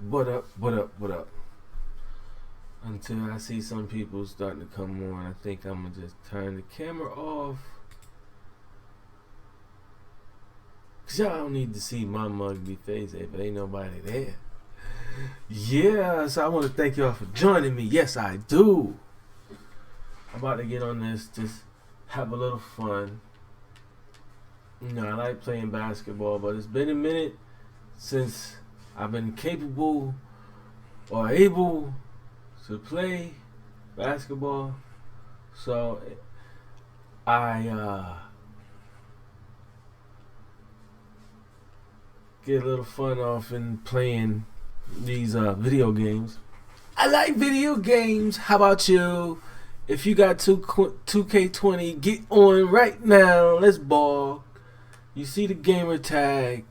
What up? What up? What up? Until I see some people starting to come on, I think I'm gonna just turn the camera off. Cause y'all don't need to see my muggy face if ain't nobody there. Yeah, so I want to thank y'all for joining me. Yes, I do. I'm about to get on this, just have a little fun. You know, I like playing basketball, but it's been a minute since I've been capable or able to play basketball. So I get a little fun off in playing these video games. I like video games. How about you? If you got 2K20, get on right now. Let's ball. You see the gamer tag.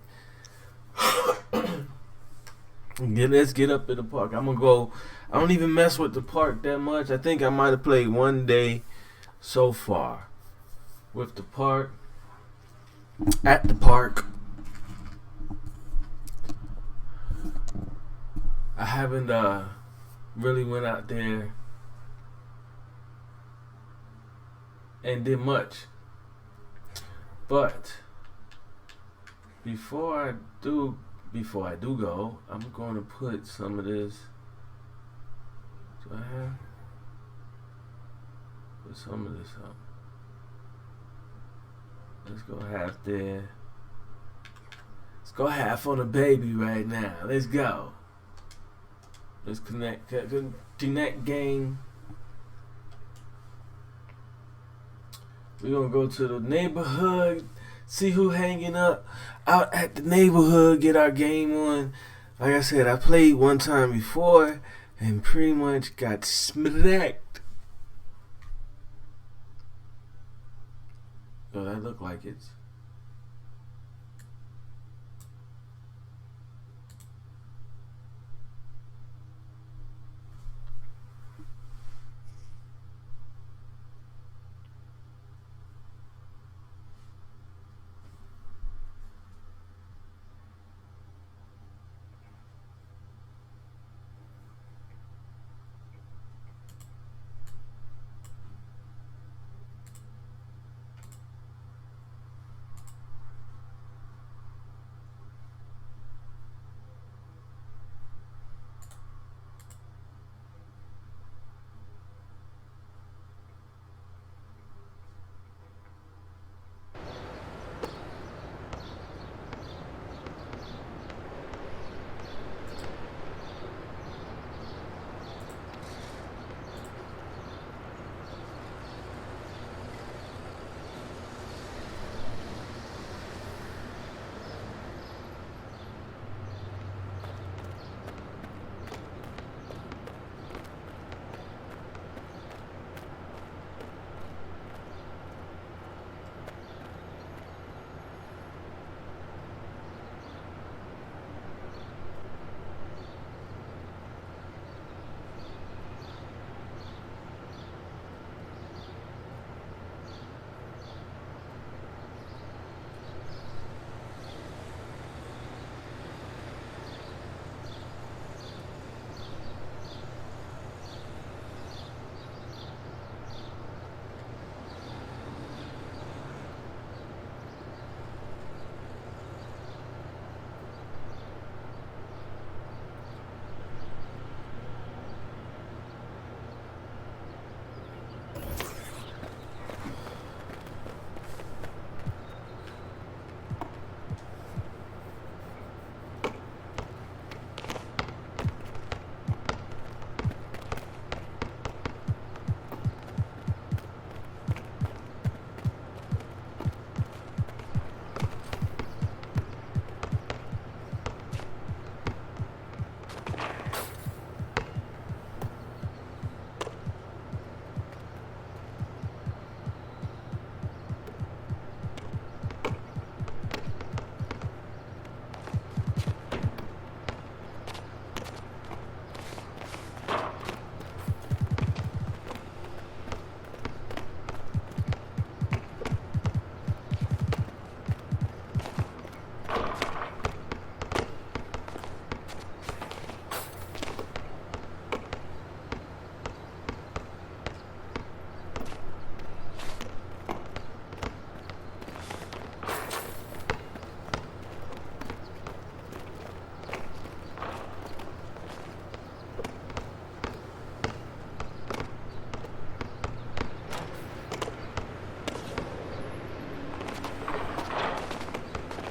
Let's get up in the park. I'm gonna go. I don't even mess with the park that much. I think I might have played one day so far with the park. At the park. I haven't really went out there and did much. But before I do go, I'm going to put some of this. Do I have? Put some of this up. Let's go half there. Let's go half on the baby right now. Let's go. Let's connect game. We're gonna go to the neighborhood, see who hanging up out at the neighborhood, get our game on. Like I said, I played one time before and pretty much got smacked. Oh, that look like it's.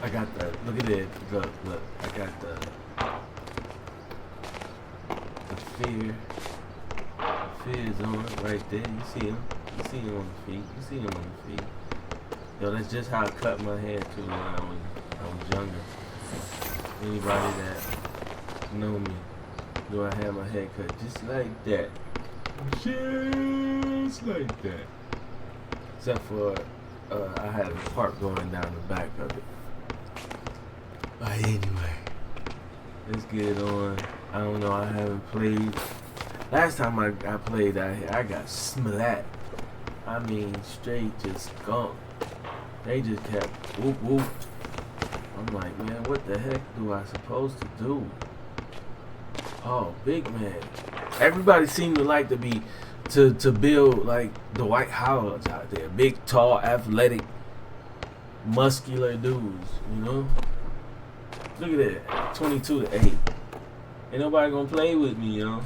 I got the, look at it, look, I got the fear. The fear is on right there. You see him on the feet. You see him on the feet. Yo, that's just how I cut my hair too when I was younger. Anybody that know me, know I had my hair cut just like that. Just like that. Except for I had a part going down the back of it. But anyway, let's get it on. I don't know, I haven't played. Last time I played out here, I got splat. I mean, straight just gone. They just kept whoop whoop. I'm like, man, what the heck do I supposed to do? Oh, big man. Everybody seemed to like to be to build like the White Howards out there. Big, tall, athletic, muscular dudes, you know? Look at that. 22-8. Ain't nobody gonna play with me, yo.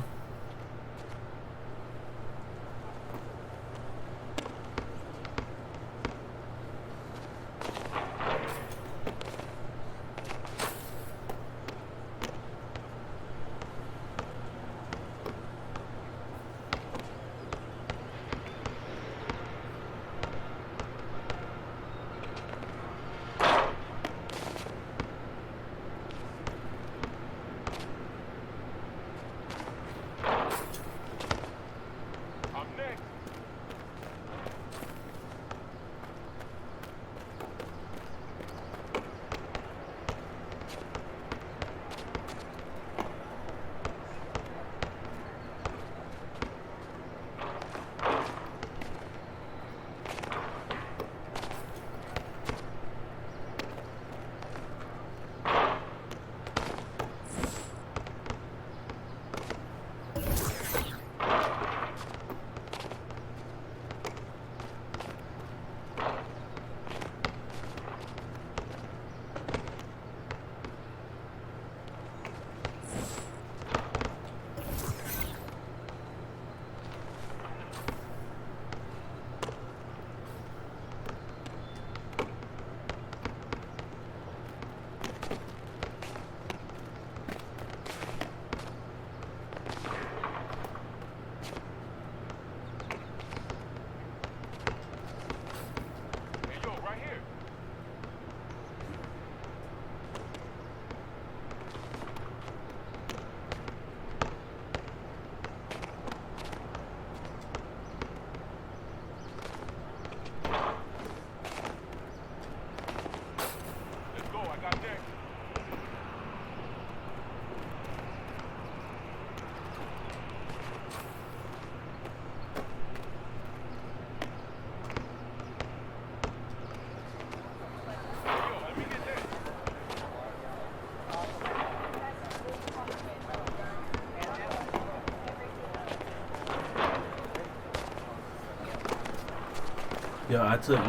Yo, I took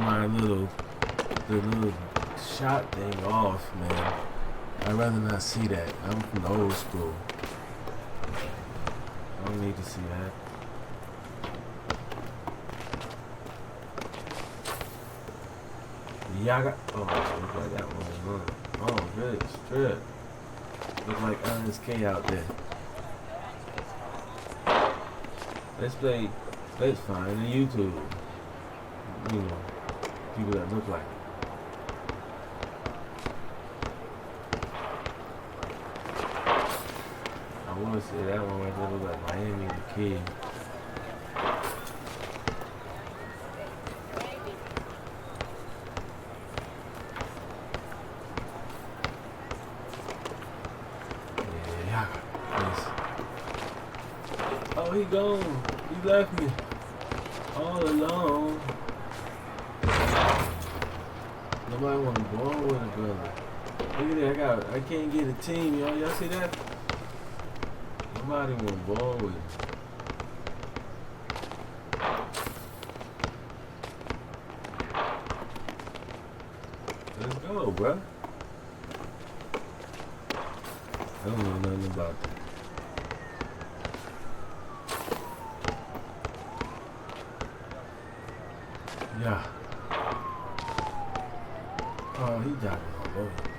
the little shot thing off, man. I'd rather not see that. I'm from the old school. I don't need to see that. Yaga. Oh, look like that one. Oh, good strip. Look like Honest K out there. Let's play. Let's find on YouTube. You know, people that look like it. I want to say that one right there look like Miami the Kid. Yeah, yes. Oh, he gone. He left me all alone. Nobody want to ball with it, brother. Look at that, I can't get a team, y'all. Y'all see that? Nobody want to ball with it. Let's go, bro. I don't know nothing about that. Yeah. Oh, he got it. Lord.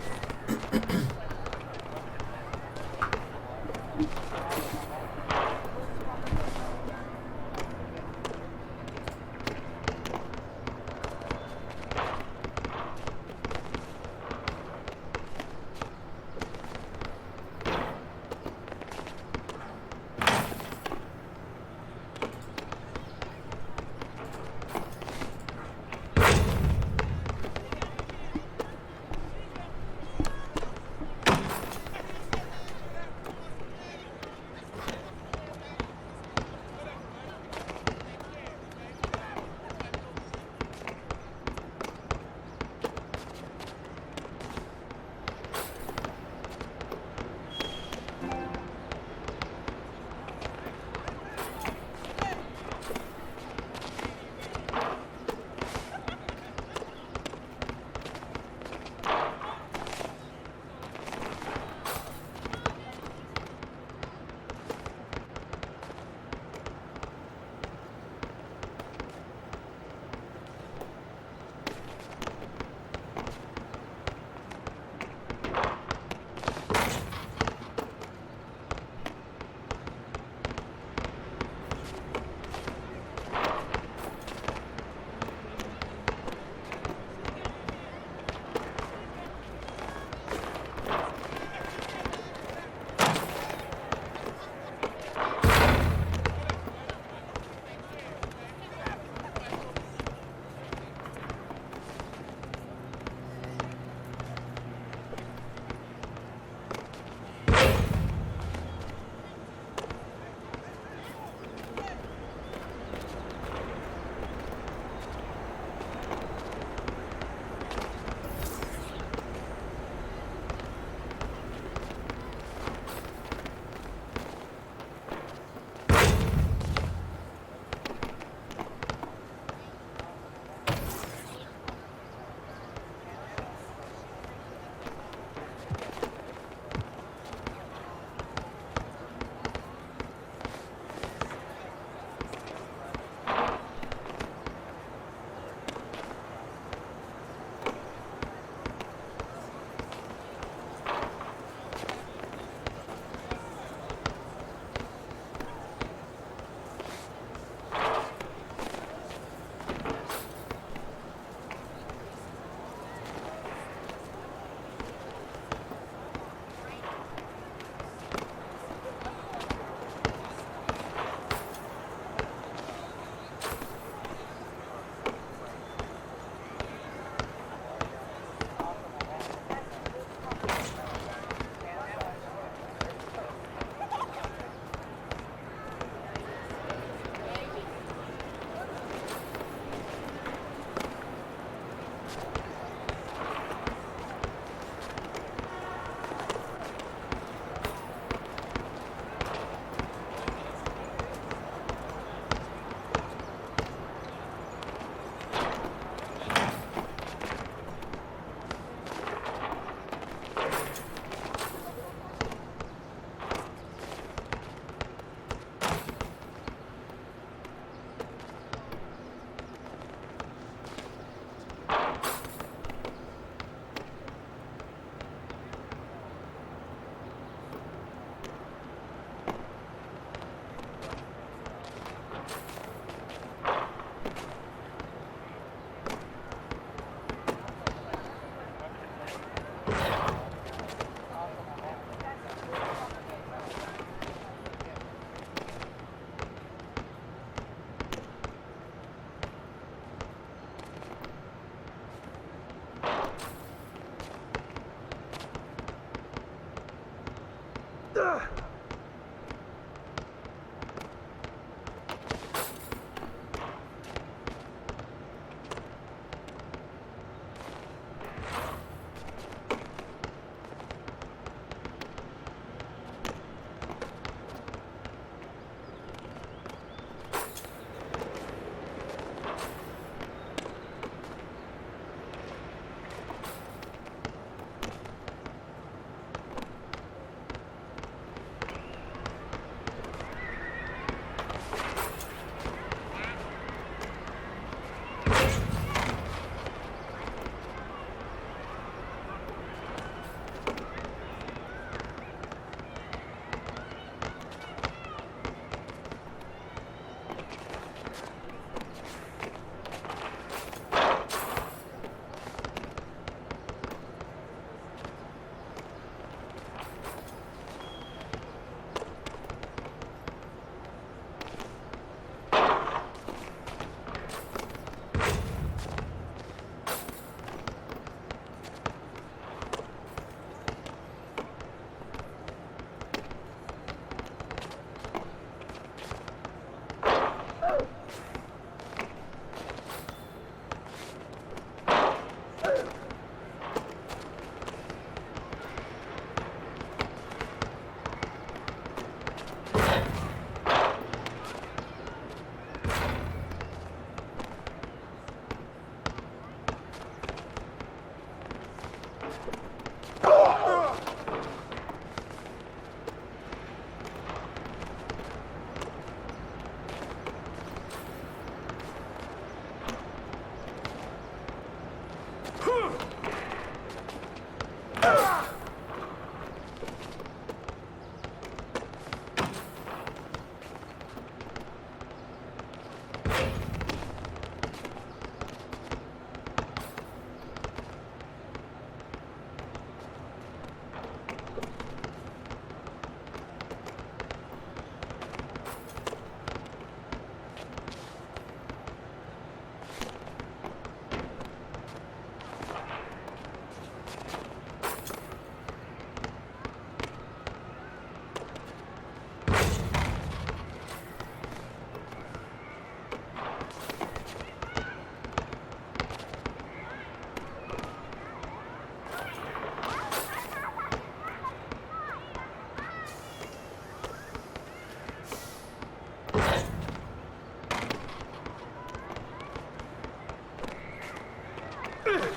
What's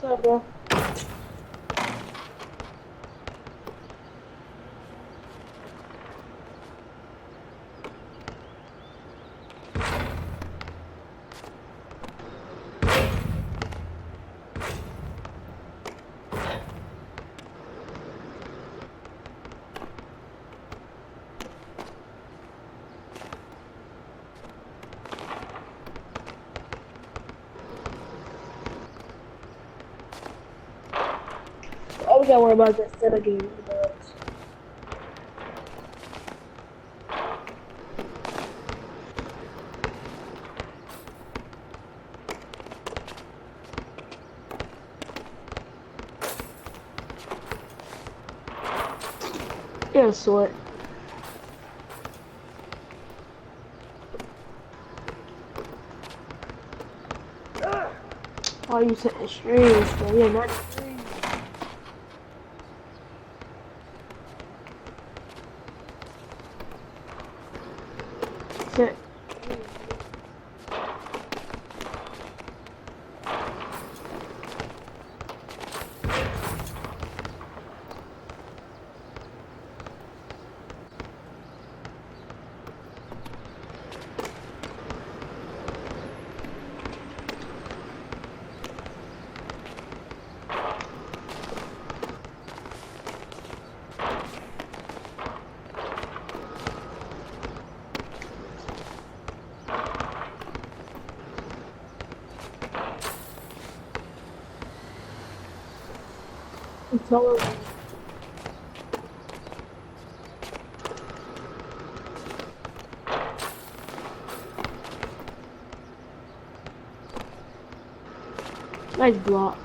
up, bro? All we gotta worry about is that set of games. Yeah, sweat. Oh, you setting streams, so yeah, not streams. Set. It's all over. Nice block.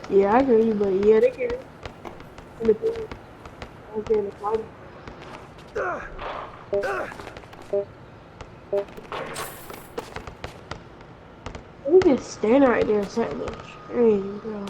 Yeah, I agree, but yeah, they can. Okay, the final. We can stand right there setting the screen, bro.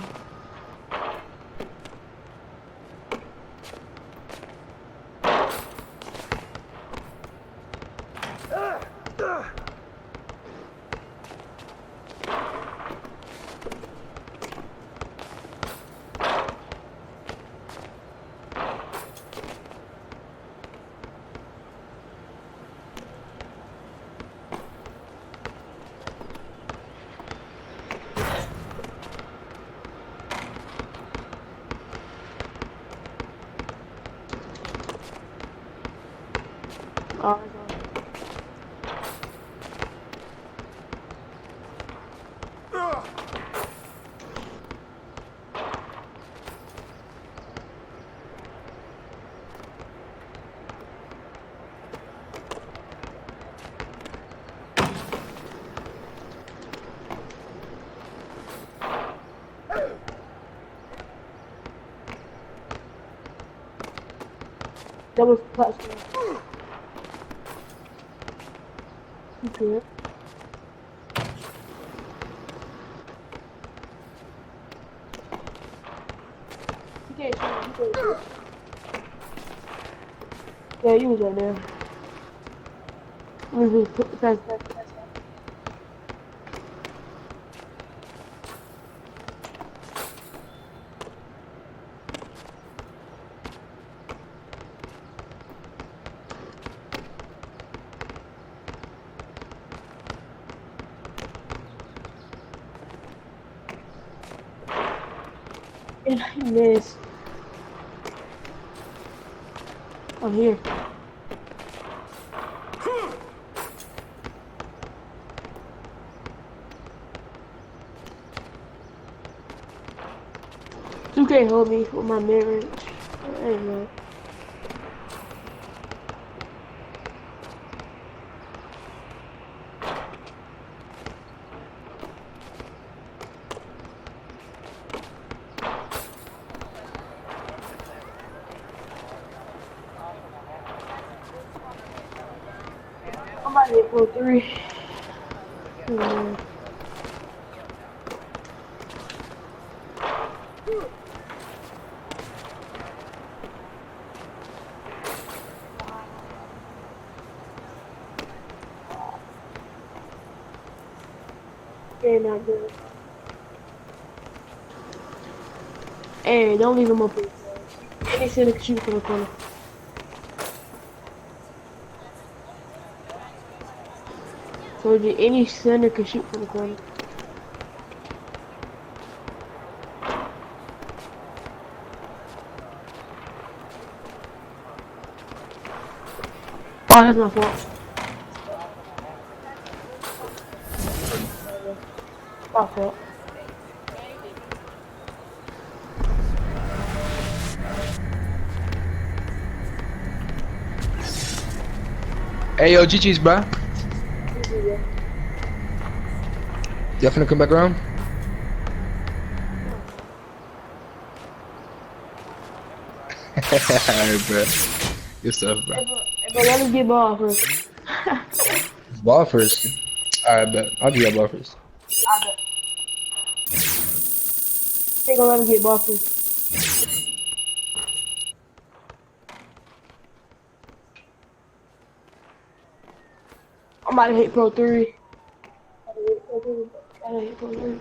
Oh, that was touchdown. Okay. You can't shoot. You can't shoot. Yeah, you was right there. Pass. And I missed. I'm here. You can't hold me with my marriage. I don't know. I'm about to hit for 3. Okay, not good. Hey, don't leave him open. Any center can shoot from the corner. Told you, any center can shoot from the corner. Oh, that's my fault. My fault. Hey yo, GG's, bro. Y'all finna come back around? Alright, bro. Good stuff, bro. Hey, bro, let me get ball first. Ball first. Alright, bet. I'll do that ball first. I bet. They gonna let me get ball first. I'm about to hit Pro 3. Gotta hit Pro 3.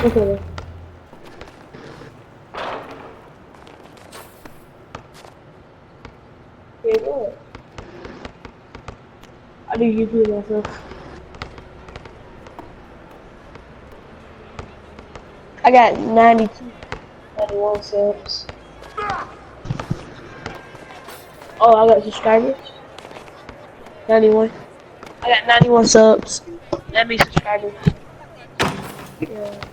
Okay. Yeah, go ahead. I do YouTube myself. I got 92, 91 subs. Oh, I got subscribers. 91. I got 91 subs. That means subscribers. Yeah.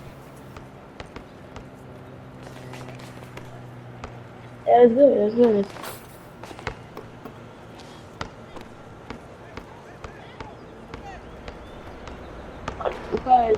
Yeah, it's good. It's good. Because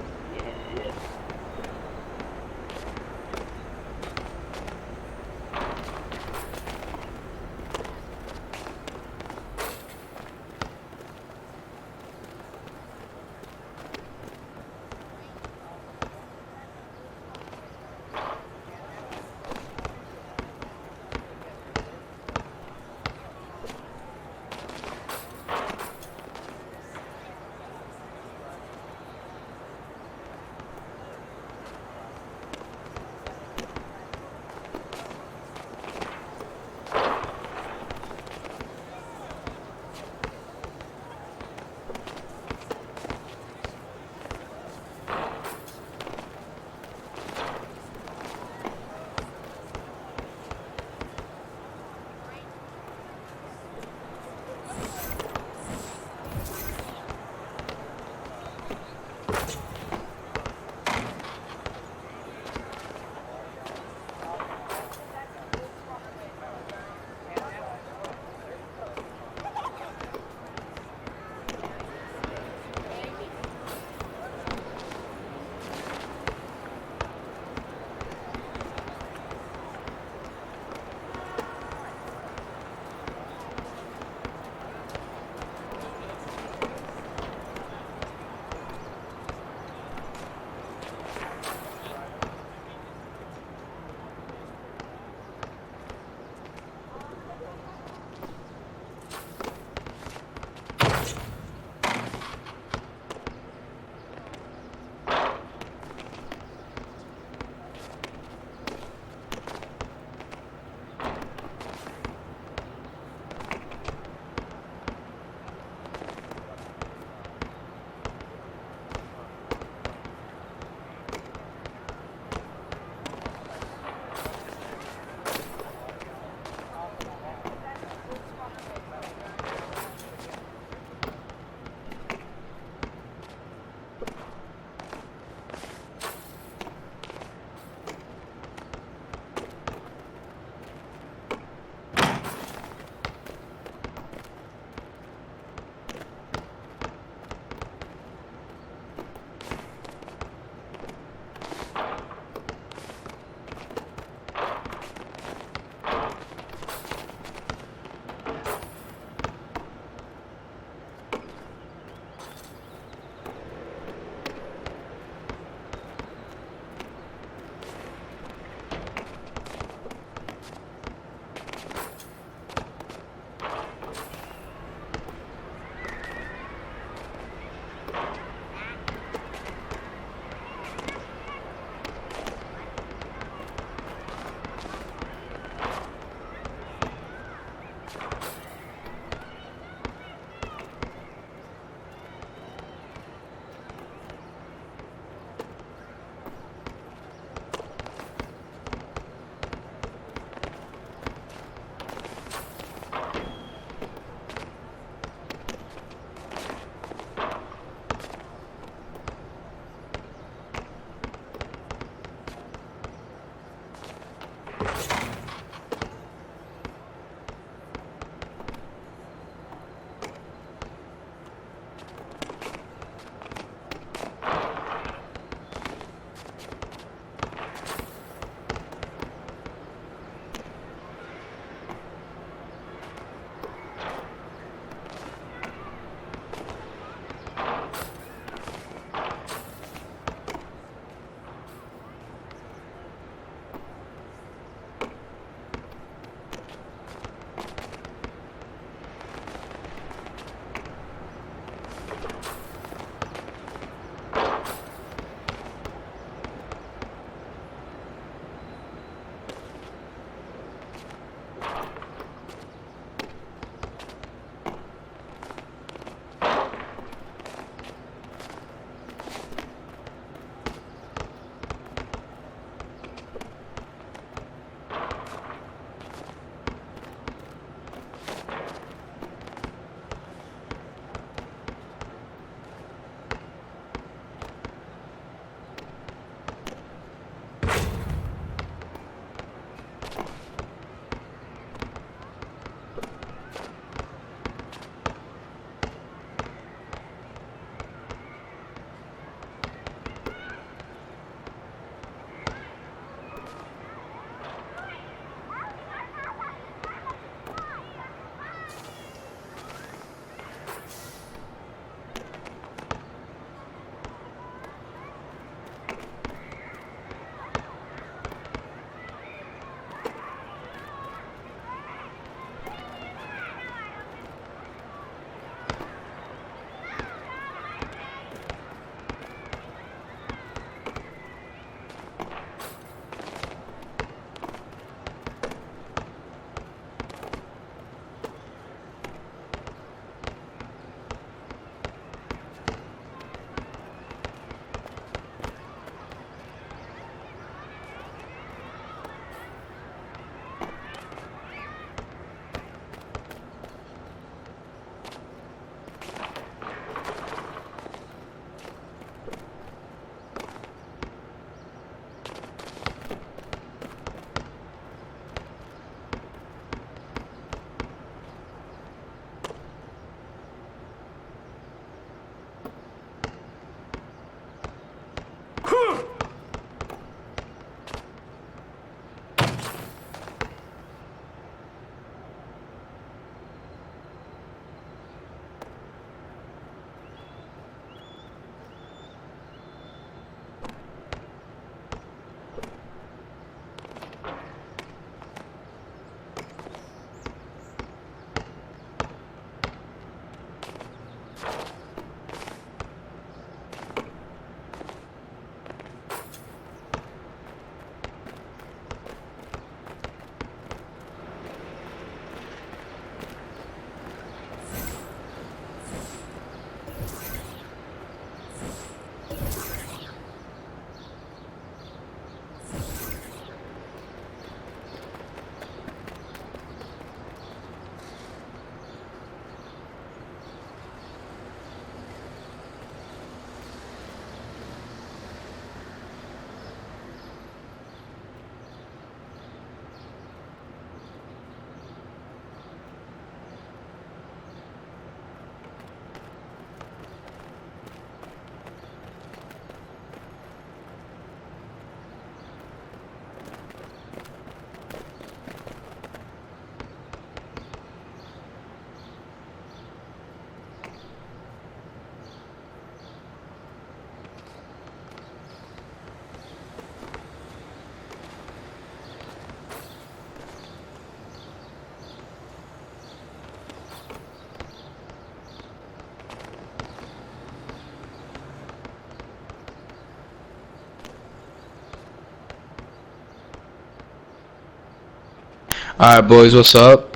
Alright, boys, what's up?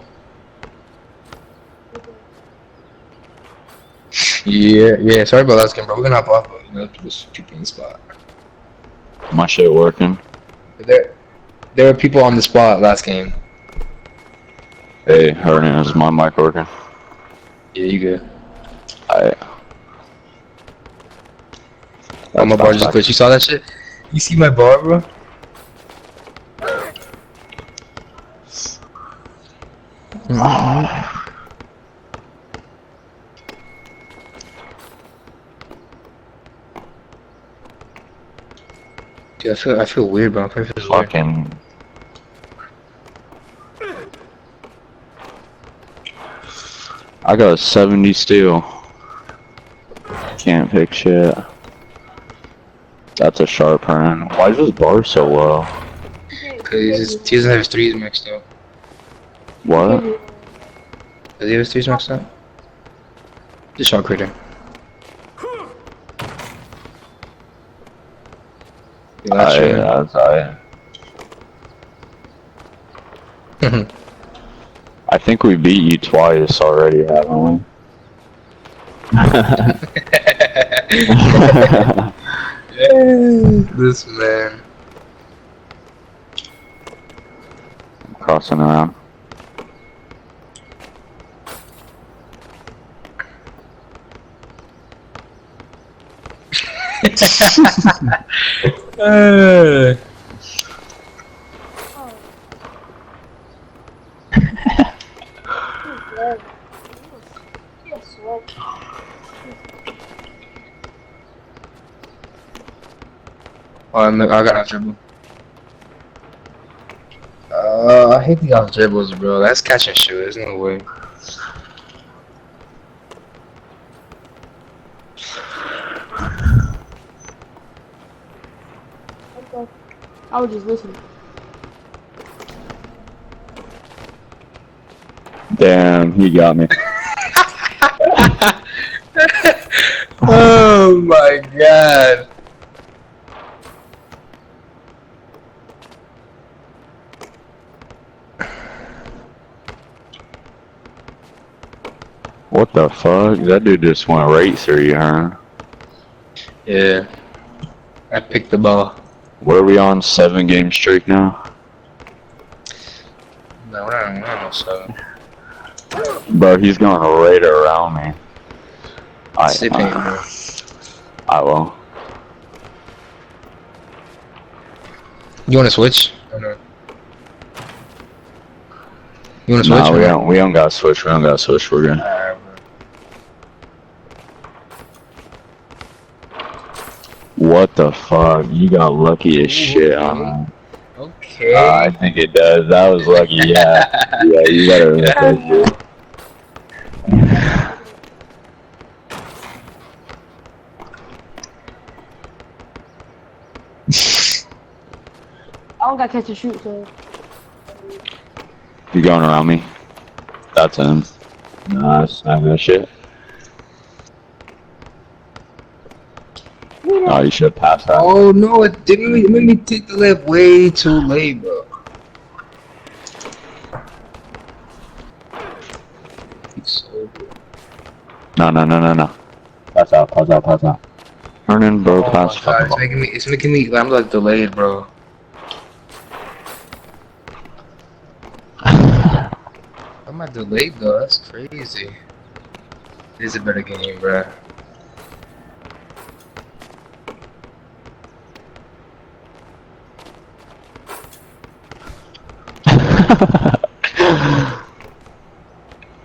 Yeah, sorry about last game, bro. We're gonna hop off, but you know, to this keeping spot. My shit working. There were people on the spot last game. Hey, Hernan, is my mic working? Yeah, you good. Oh, my bar just glitched. You saw that shit? You see my bar, bro? Dude, I feel weird, bro. I feel weird. Fucking. I got a 70 steel. Can't pick shit. That's a sharp hand. Why is this bar so low? Cause he doesn't have his threes maxed out. What? Does he have his threes maxed out? Just shot critter. That's alright. I think we beat you twice already, haven't we? This man. I'm crossing around. Oh, I got a dribble. I hate the off dribbles, bro. That's catch and shoot. There's no way. I was just listening. Damn, he got me. Oh my god. What the fuck? That dude just went right through you, huh? Yeah. I picked the ball. What are we on? 7-game streak now? No, we're not no 7. Bro, he's going right around me. Stay paying, bro. I will. You wanna switch? Or no? You wanna switch? Nah, we don't gotta switch. We don't gotta switch. We're good. Alright, bro. What the fuck? You got lucky as shit on that. Okay. I think it does. That was lucky, yeah. Yeah, you better admit that shit. I don't got catch and shoot, so. You going around me? That's him. Nah, that's not that shit. Oh, you should pass that. Oh no, it didn't. It made me take the left way too late, bro. It's so good. No. Pass out. Turn in, bro. Oh Pass. my god, it's making me. I'm like delayed, bro. I'm not delayed though. That's crazy. It is a better game, bro.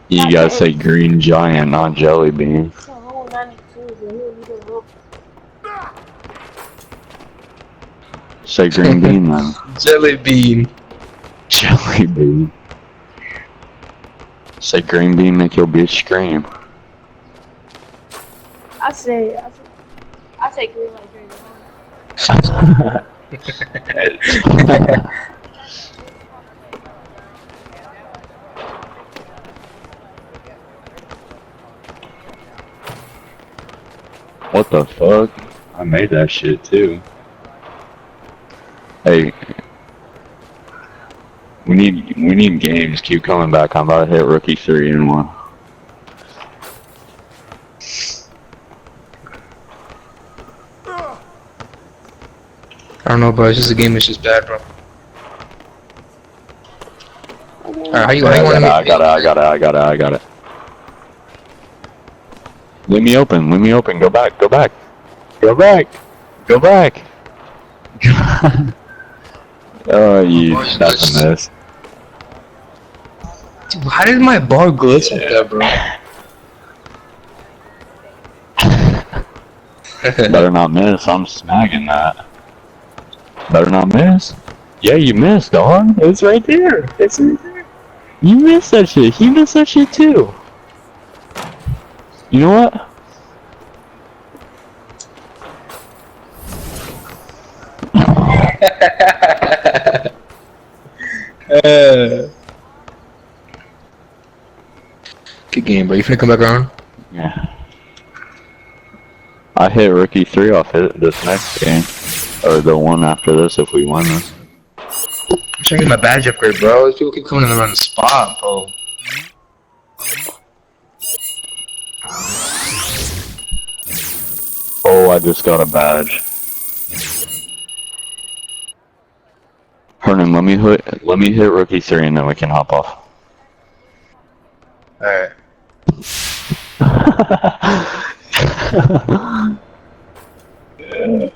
You gotta say green giant, not jelly bean. Say green bean then. Jelly bean. Jelly bean. Say green bean, make your bitch scream. I say green like green. What the fuck? I made that shit too. Hey, we We need games. Keep coming back. I'm about to hit rookie 3 and 1. I don't know, bro. It's just a game. It's just bad, bro. Alright, how you want to I got it. Leave me open. Go back. Go back. Oh, you. That's a miss. Dude, how did my bar glitch like that, bro? Better not miss. I'm snagging that. Better not miss. Yeah, you missed, dog. It's right there. You missed that shit. He missed that shit too. You know what? Good game, bro. You finna come back around? Yeah. I hit rookie 3 off this next game. Or the one after this if we win this. I'm trying to get my badge upgrade, bro. These people keep coming in around the spot, bro. Oh, I just got a badge. Hernan, let me hit rookie 3 and then we can hop off. Alright. Yeah.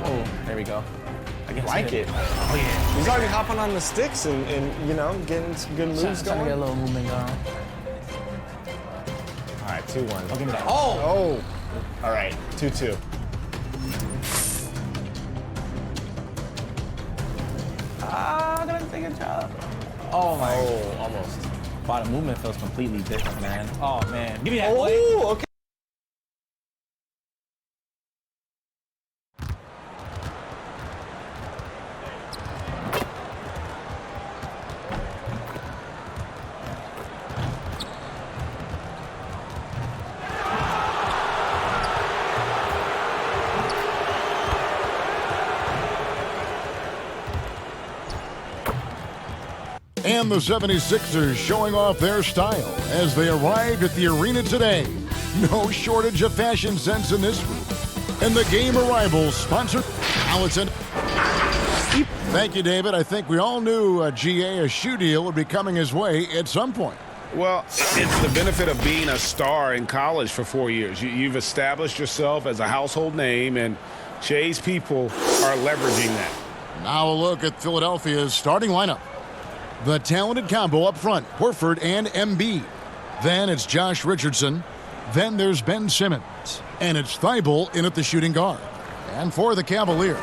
Oh, there we go. I guess Like it. Oh, yeah. He's already hopping on the sticks and you know, getting some good moves Trying to going. get a little movement going. All right, 2-1. Oh, give me that. Oh! Oh! All right, 2-2. Ah, I'm gonna take a job. Oh, my. Oh, almost. Wow, the movement feels completely different, man. Oh, man. Give me that. boy. Oh, okay. And the 76ers showing off their style as they arrived at the arena today. No shortage of fashion sense in this group. And the game arrivals sponsored Allison. Thank you, David. I think we all knew a shoe deal would be coming his way at some point. Well, it's the benefit of being a star in college for 4 years. You've established yourself as a household name, and Shay's people are leveraging that. Now a look at Philadelphia's starting lineup. The talented combo up front, Horford and Embiid. Then it's Josh Richardson. Then there's Ben Simmons. And it's Thibault in at the shooting guard. And for the Cavaliers,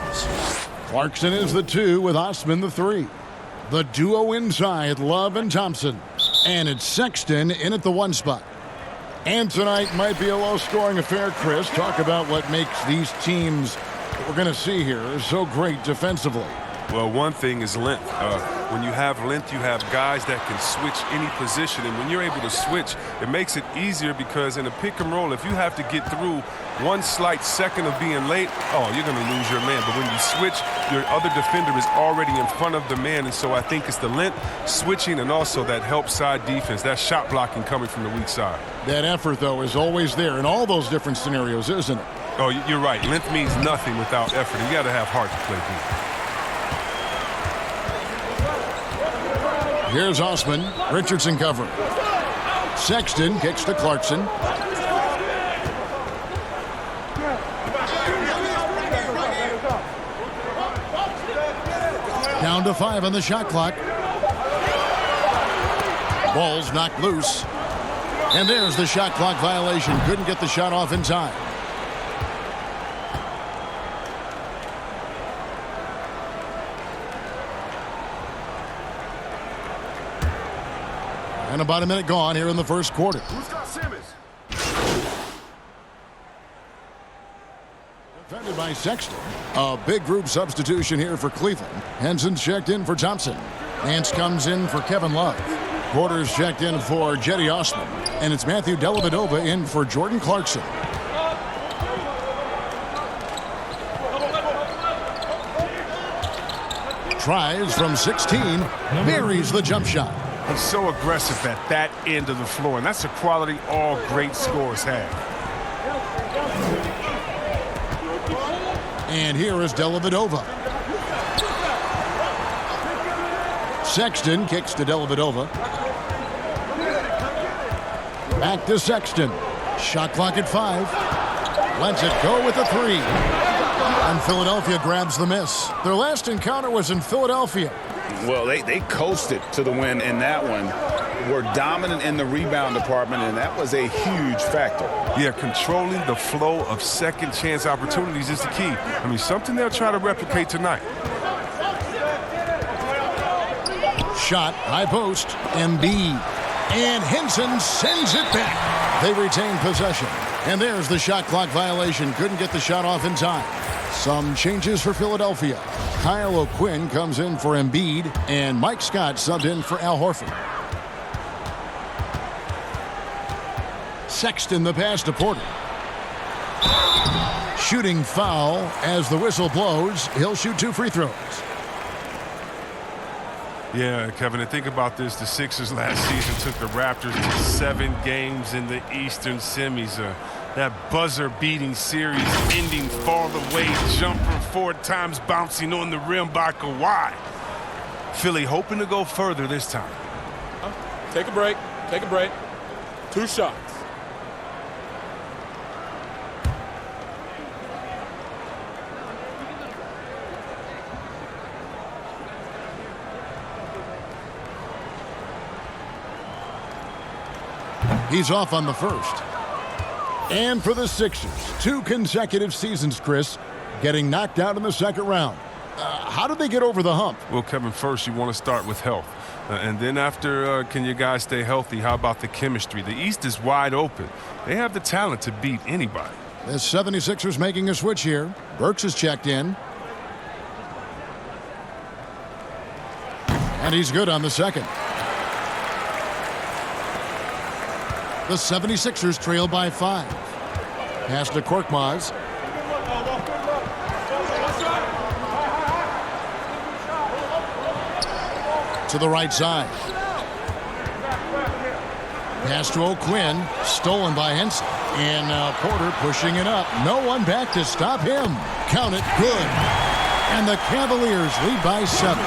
Clarkson is the 2 with Osman the 3. The duo inside, Love and Thompson. And it's Sexton in at the 1 spot. And tonight might be a low-scoring affair, Chris. Talk about what makes these teams that we're going to see here so great defensively. Well, one thing is length. When you have length, you have guys that can switch any position. And when you're able to switch, it makes it easier because in a pick and roll, if you have to get through one slight second of being late, you're going to lose your man. But when you switch, your other defender is already in front of the man. And so I think it's the length, switching, and also that help side defense, that shot blocking coming from the weak side. That effort, though, is always there in all those different scenarios, isn't it? Oh, you're right. Length means nothing without effort. You got to have heart to play defense. Here's Osman. Richardson covering. Sexton kicks to Clarkson. Down to 5 on the shot clock. Ball's knocked loose. And there's the shot clock violation. Couldn't get the shot off in time. And about a minute gone here in the first quarter. Who's got Simmons? Defended by Sexton. A big group substitution here for Cleveland. Henson's checked in for Thompson. Nance comes in for Kevin Love. Porter's checked in for Jetty Osman. And it's Matthew Dellavedova in for Jordan Clarkson. Tries from 16. Buries the jump shot. He's so aggressive at that end of the floor, and that's a quality all great scorers have. And here is Dellavedova. Sexton kicks to Dellavedova. Back to Sexton. Shot clock at 5. Lets it go with a 3. And Philadelphia grabs the miss. Their last encounter was in Philadelphia. Well, they coasted to the win in that one. Were dominant in the rebound department, and that was a huge factor. Yeah, controlling the flow of second chance opportunities is the key. I mean, something they'll try to replicate tonight. Shot, high post, Embiid. And Henson sends it back. They retain possession. And there's the shot clock violation. Couldn't get the shot off in time. Some changes for Philadelphia. Kyle O'Quinn comes in for Embiid, and Mike Scott subbed in for Al Horford. Sexton the pass to Porter. Shooting foul as the whistle blows. He'll shoot 2 free throws. Yeah, Kevin, and think about this. The Sixers last season took the Raptors to 7 games in the Eastern semis. That buzzer-beating series ending far away jumper 4 times bouncing on the rim by Kawhi. Philly hoping to go further this time. Take a break. Take a break. 2 shots. He's off on the first. And for the Sixers, 2 consecutive seasons, Chris, getting knocked out in the second round. How did they get over the hump? Well, Kevin, first you want to start with health. And then after, can you guys stay healthy? How about the chemistry? The East is wide open. They have the talent to beat anybody. The 76ers making a switch here. Burks is checked in. And he's good on the second. The 76ers trail by 5. Pass to Korkmaz. To the right side. Pass to O'Quinn. Stolen by Henson. And now Porter pushing it up. No one back to stop him. Count it. Good. And the Cavaliers lead by 7.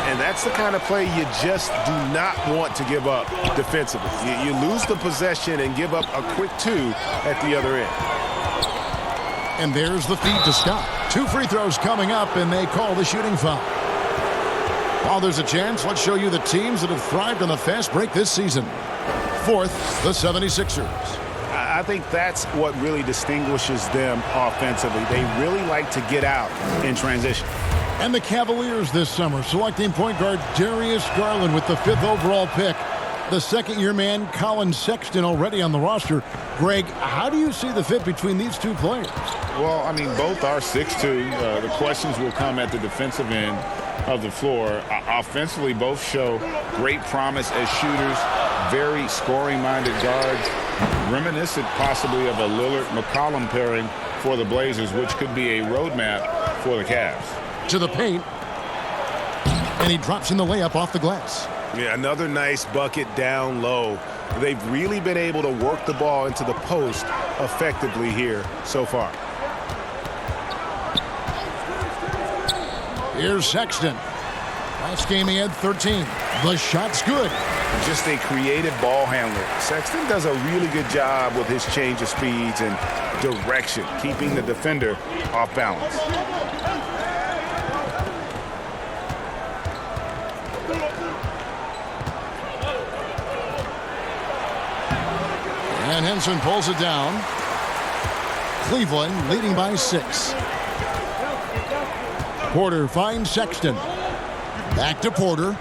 And that's the kind of play you just do not want to give up defensively. You lose the possession and give up a quick 2 at the other end. And there's the feed to Scott. 2 free throws coming up, and they call the shooting foul. While there's a chance, let's show you the teams that have thrived on the fast break this season. 4th, the 76ers. I think that's what really distinguishes them offensively. They really like to get out in transition. And the Cavaliers this summer selecting point guard Darius Garland with the 5th overall pick. The second-year man, Colin Sexton, already on the roster. Greg, how do you see the fit between these 2 players? Well, I mean, both are 6'2". The questions will come at the defensive end of the floor. Offensively, both show great promise as shooters, very scoring-minded guards, reminiscent possibly of a Lillard-McCollum pairing for the Blazers, which could be a roadmap for the Cavs. To the paint. And he drops in the layup off the glass. Yeah, another nice bucket down low. They've really been able to work the ball into the post effectively here so far. Here's Sexton. Last game he had 13. The shot's good. Just a creative ball handler. Sexton does a really good job with his change of speeds and direction, keeping the defender off balance. And Henson pulls it down. Cleveland leading by 6. Porter finds Sexton. Back to Porter.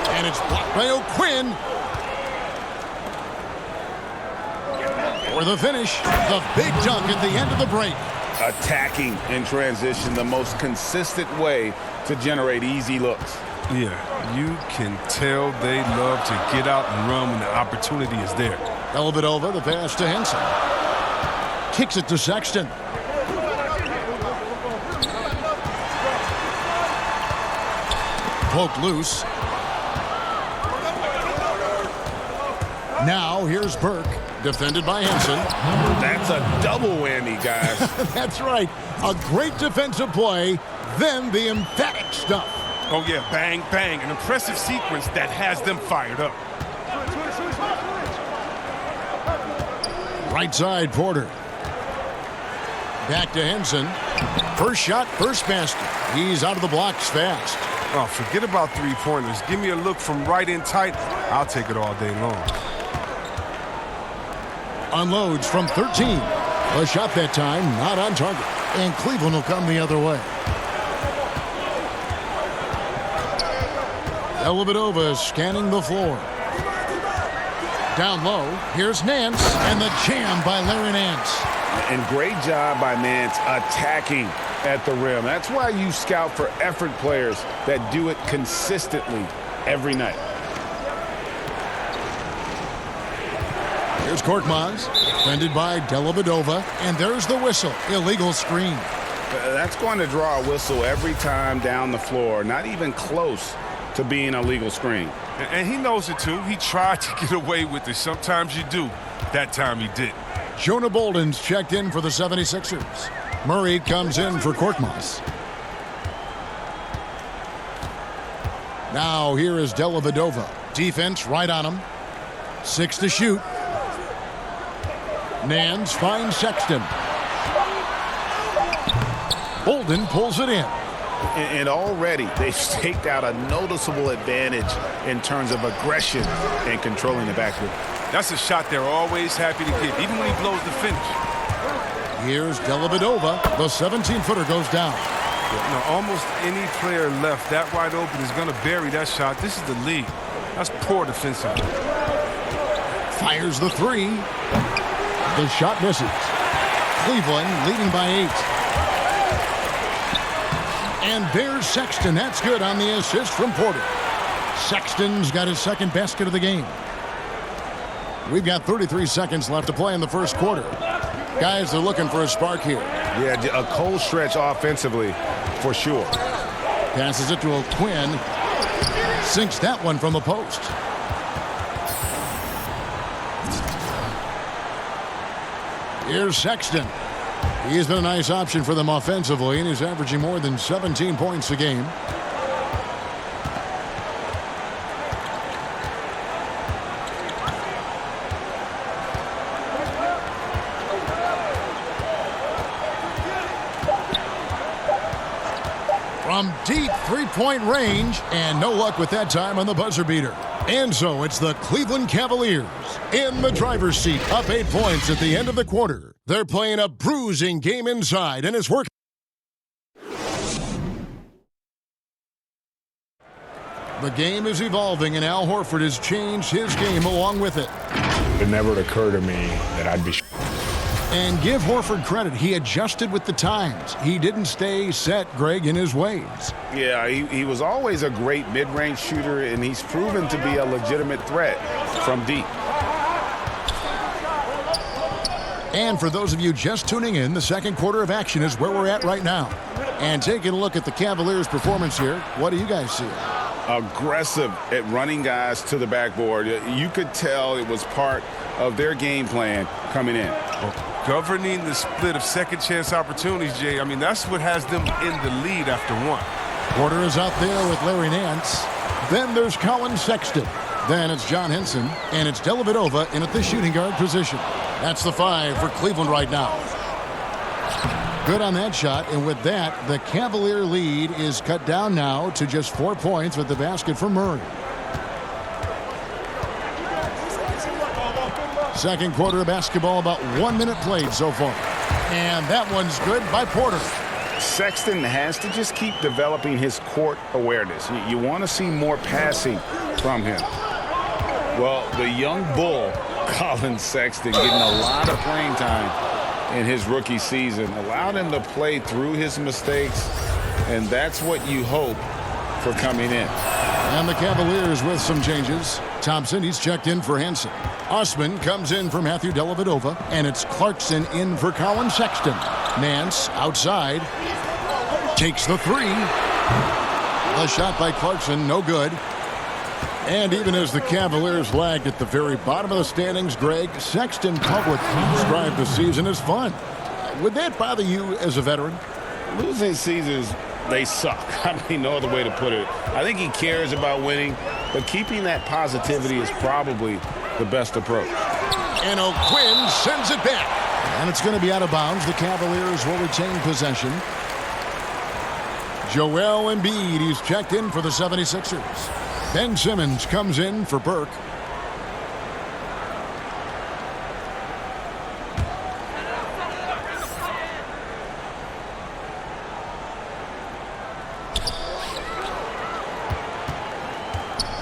And it's blocked by O'Quinn. For the finish, the big dunk at the end of the break. Attacking in transition, the most consistent way to generate easy looks. Yeah, you can tell they love to get out and run when the opportunity is there. Dellavedova, the pass to Henson. Kicks it to Sexton. Poked loose. Now here's Burke, defended by Henson. That's a double whammy, guys. That's right. A great defensive play, then the emphatic stuff. Oh, yeah, bang, bang. An impressive sequence that has them fired up. Right side, Porter. Back to Henson. First shot, first basket. He's out of the blocks fast. Oh, forget about three-pointers. Give me a look from right in tight. I'll take it all day long. Unloads from 13. A shot that time, not on target. And Cleveland will come the other way. Dellavedova scanning the floor. Down low, here's Nance, and the jam by Larry Nance. And great job by Nance attacking at the rim. That's why you scout for effort players that do it consistently every night. Here's Korkmaz, defended by Dellavedova, and there's the whistle. Illegal screen. That's going to draw a whistle every time down the floor. Not even close to being a legal screen. And he knows it, too. He tried to get away with it. Sometimes you do. That time he did. Jonah Bolden's checked in for the 76ers. Murray comes in for Korkmaz. Now here is Dellavedova. Defense right on him. 6 to shoot. Nance finds Sexton. Bolden pulls it in. And already they've staked out a noticeable advantage in terms of aggression and controlling the backfield. That's a shot they're always happy to get, even when he blows the finish. Here's Dellavedova. The 17-footer goes down. Now, almost any player left that wide open is going to bury that shot. This is the league. That's poor defensive. Fires the three. The shot misses. Cleveland leading by 8. And there's Sexton. That's good on the assist from Porter. Sexton's got his second basket of the game. We've got 33 seconds left to play in the first quarter. Guys, they're looking for a spark here. Yeah, a cold stretch offensively for sure. Passes it to O'Quinn. Sinks that one from the post. Here's Sexton. He's been a nice option for them offensively, and he's averaging more than 17 points a game. From deep three-point range, and no luck with that time on the buzzer beater. And so it's the Cleveland Cavaliers in the driver's seat, up 8 points at the end of the quarter. They're playing a bruising game inside, and it's working. The game is evolving, and Al Horford has changed his game along with it. It never occurred to me that I'd be... And give Horford credit. He adjusted with the times. He didn't stay set, Greg, in his ways. Yeah, he was always a great mid-range shooter, and he's proven to be a legitimate threat from deep. And for those of you just tuning in, the second quarter of action is where we're at right now. And taking a look at the Cavaliers' performance here, what do you guys see? Aggressive at running guys to the backboard. You could tell it was part of their game plan coming in. Governing the split of second chance opportunities, Jay. I mean, that's what has them in the lead after one. Porter is out there with Larry Nance. Then there's Colin Sexton. Then it's John Henson. And it's Dellavedova in at the shooting guard position. That's the 5 for Cleveland right now. Good on that shot. And with that, the Cavalier lead is cut down now to just 4 points with the basket for Murray. Second quarter of basketball, about 1 minute played so far. And that one's good by Porter. Sexton has to just keep developing his court awareness. You want to see more passing from him. Well, the young bull, Colin Sexton, getting a lot of playing time in his rookie season. Allowed him to play through his mistakes, and that's what you hope for coming in. And the Cavaliers with some changes. Thompson, he's checked in for Henson. Osman comes in for Matthew Dellavedova, and it's Clarkson in for Colin Sexton. Nance outside. Takes the three. A shot by Clarkson, no good. And even as the Cavaliers lagged at the very bottom of the standings, Greg, Sexton Public described the season as fun. Would that bother you as a veteran? Losing seasons, they suck. I mean, no other way to put it. I think he cares about winning, but keeping that positivity is probably the best approach. And O'Quinn sends it back. And it's going to be out of bounds. The Cavaliers will retain possession. Joel Embiid, he's checked in for the 76ers. Ben Simmons comes in for Burke.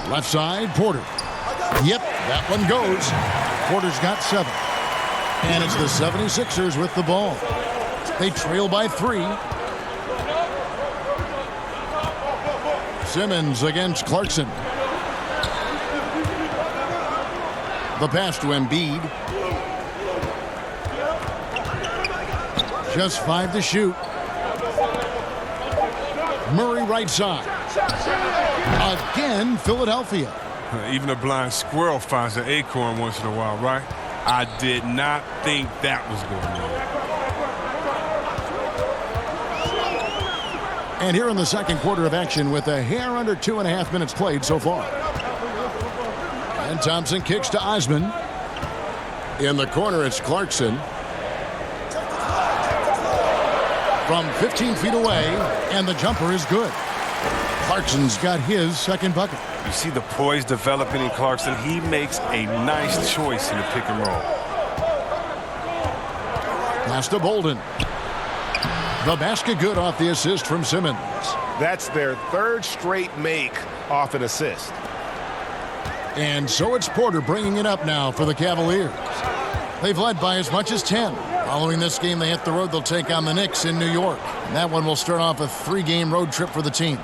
Left side, Porter. Yep, that one goes. Porter's got 7. And it's the 76ers with the ball. They trail by 3. Simmons against Clarkson. The pass to Embiid. Just 5 to shoot. Murray right side. Again, Philadelphia. Even a blind squirrel finds an acorn once in a while, right? I did not think that was going on. And here in the second quarter of action with a hair under 2.5 minutes played so far. And Thompson kicks to Osman. In the corner, it's Clarkson. from 15 feet away, and the jumper is good. Clarkson's got his second bucket. You see the poise developing in Clarkson. He makes a nice choice in the pick and roll. Pass to Bolden. The basket good off the assist from Simmons. That's their third straight make off an assist. And so it's Porter bringing it up now for the Cavaliers. They've led by as much as 10. Following this game, they hit the road. They'll take on the Knicks in New York. And that one will start off a 3-game road trip for the team.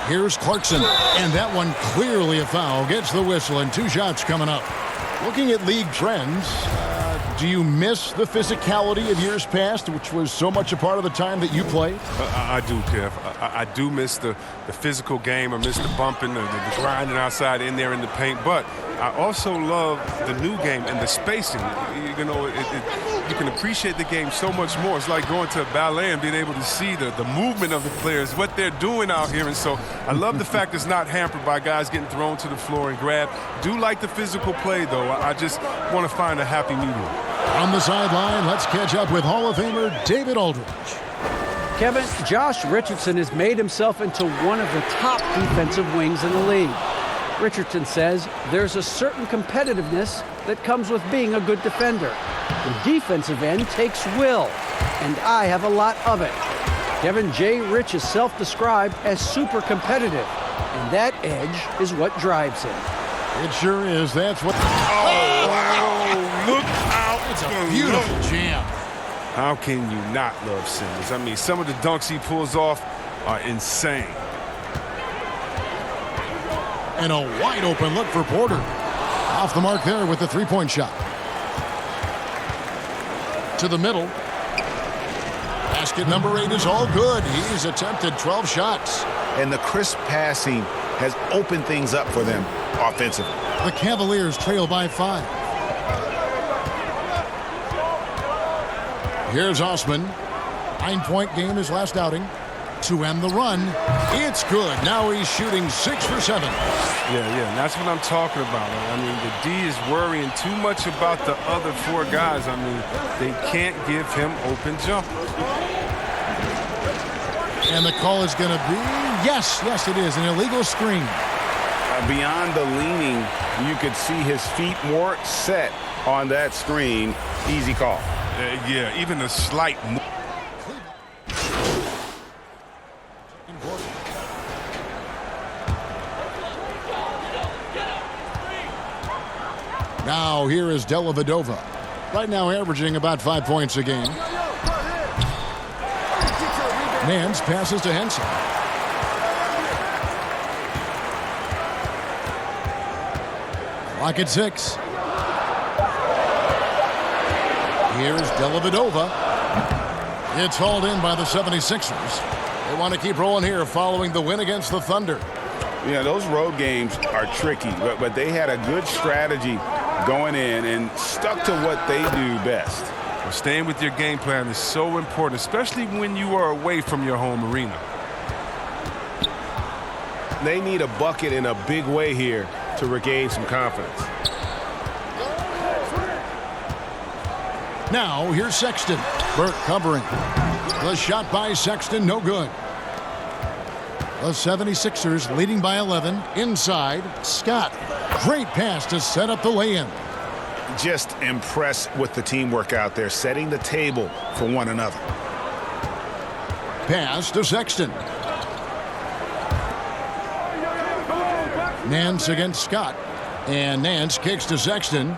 Here's Clarkson. And that one clearly a foul. Gets the whistle, and 2 shots coming up. Looking at league trends, do you miss the physicality of years past, which was so much a part of the time that you played? I do, Kev. I do miss the physical game. I miss the bumping, the grinding outside in there in the paint. But I also love the new game and the spacing. You know, you can appreciate the game so much more. It's like going to a ballet and being able to see the movement of the players, what they're doing out here. And so I love the fact it's not hampered by guys getting thrown to the floor and grabbed. Do like the physical play, though. I just want to find a happy medium. On the sideline, let's catch up with Hall of Famer David Aldridge. Kevin, Josh Richardson has made himself into one of the top defensive wings in the league. Richardson says there's a certain competitiveness that comes with being a good defender. The defensive end takes will, and I have a lot of it. Kevin J. Rich is self-described as super competitive, and that edge is what drives him. It sure is. That's what... Oh, wow. Look out. It's a beautiful jam. How can you not love Simmons? I mean, some of the dunks he pulls off are insane. And a wide open look for Porter. Off the mark there with the 3-point shot. To the middle. Basket number 8 is all good. He's attempted 12 shots. And the crisp passing has opened things up for them offensively. The Cavaliers trail by 5. Here's Osman. 9-point game his last outing. To end the run, it's good. Now he's shooting 6 for 7. Yeah, that's what I'm talking about. I mean, the D is worrying too much about the other 4 guys. I mean, they can't give him open jump. And the call is going to be, yes, it is, an illegal screen. Beyond the leaning, you could see his feet more set on that screen. Easy call. Yeah, even a slight move. Now here is Della Vadova. Right now averaging about 5 points a game. Nance passes to Henson. Clock at 6. Here's Della Vadova. It's hauled in by the 76ers. They want to keep rolling here following the win against the Thunder. Yeah, those road games are tricky, but they had a good strategy going in and stuck to what they do best. Well, staying with your game plan is so important, especially when you are away from your home arena. They need a bucket in a big way here to regain some confidence. Now, here's Sexton. Burke covering. The shot by Sexton, no good. The 76ers leading by 11. Inside, Scott. Great pass to set up the lay-in. Just impressed with the teamwork out there, setting the table for one another. Pass to Sexton. Nance against Scott. And Nance kicks to Sexton.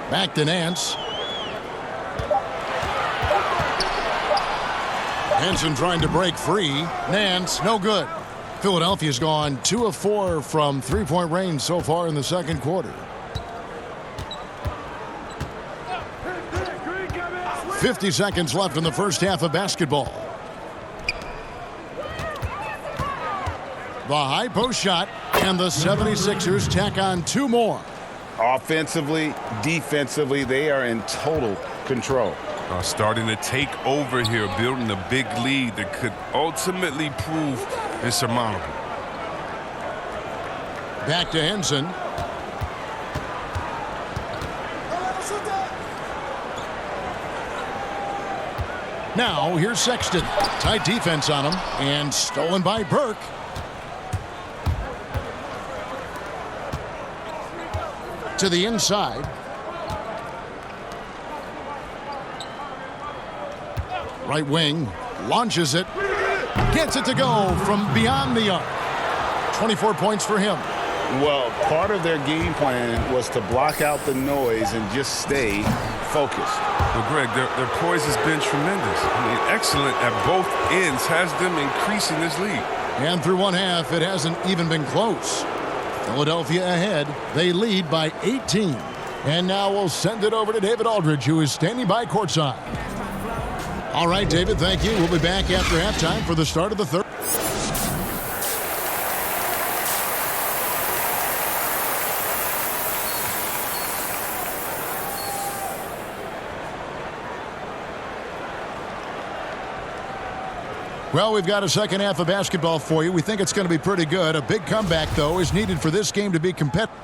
Back to Nance. Henson trying to break free. Nance, no good. Philadelphia's gone 2 of 4 from 3-point range so far in the second quarter. 50 seconds left in the first half of basketball. The high post shot, and the 76ers tack on 2 more. Offensively, defensively, they are in total control. Starting to take over here, building a big lead that could ultimately prove insurmountable. Back to Henson. Now, here's Sexton. Tight defense on him, and stolen by Burke. To the inside. Right wing, launches it. Gets it to go from beyond the arc. 24 points for him. Well, part of their game plan was to block out the noise and just stay focused. Well, Greg, their poise has been tremendous. I mean, excellent at both ends, has them increasing this lead. And through one half, it hasn't even been close. Philadelphia ahead. They lead by 18. And now we'll send it over to David Aldridge, who is standing by courtside. All right, David, thank you. We'll be back after halftime for the start of the third. Well, we've got a second half of basketball for you. We think it's going to be pretty good. A big comeback, though, is needed for this game to be competitive.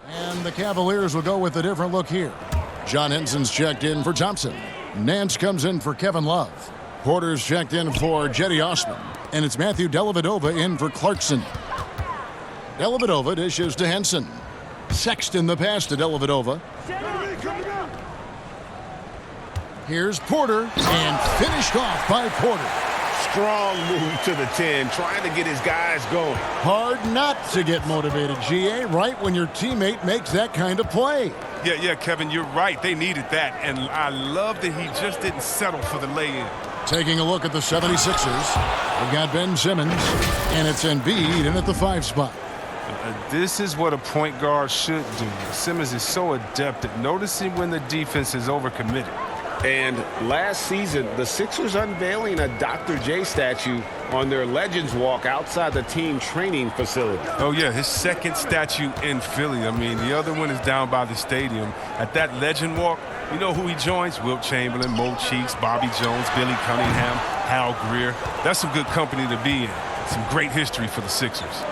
And the Cavaliers will go with a different look here. John Henson's checked in for Thompson. Nance comes in for Kevin Love. Porter's checked in for Jetty Osman. And it's Matthew Dellavedova in for Clarkson. Dellavedova dishes to Henson. Sexton the pass to Dellavedova. Here's Porter, and finished off by Porter. Strong move to the 10, trying to get his guys going. Hard not to get motivated, GA, right when your teammate makes that kind of play. Yeah, Kevin, you're right. They needed that, and I love that he just didn't settle for the lay-in. Taking a look at the 76ers, we've got Ben Simmons, and it's Embiid in at the 5 spot. This is what a point guard should do. Simmons is so adept at noticing when the defense is overcommitted. And last season, the Sixers unveiling a Dr. J statue on their Legends Walk outside the team training facility. Oh, yeah, his second statue in Philly. I mean, the other one is down by the stadium. At that Legend Walk, you know who he joins? Wilt Chamberlain, Mo Cheeks, Bobby Jones, Billy Cunningham, Hal Greer. That's some good company to be in. Some great history for the Sixers.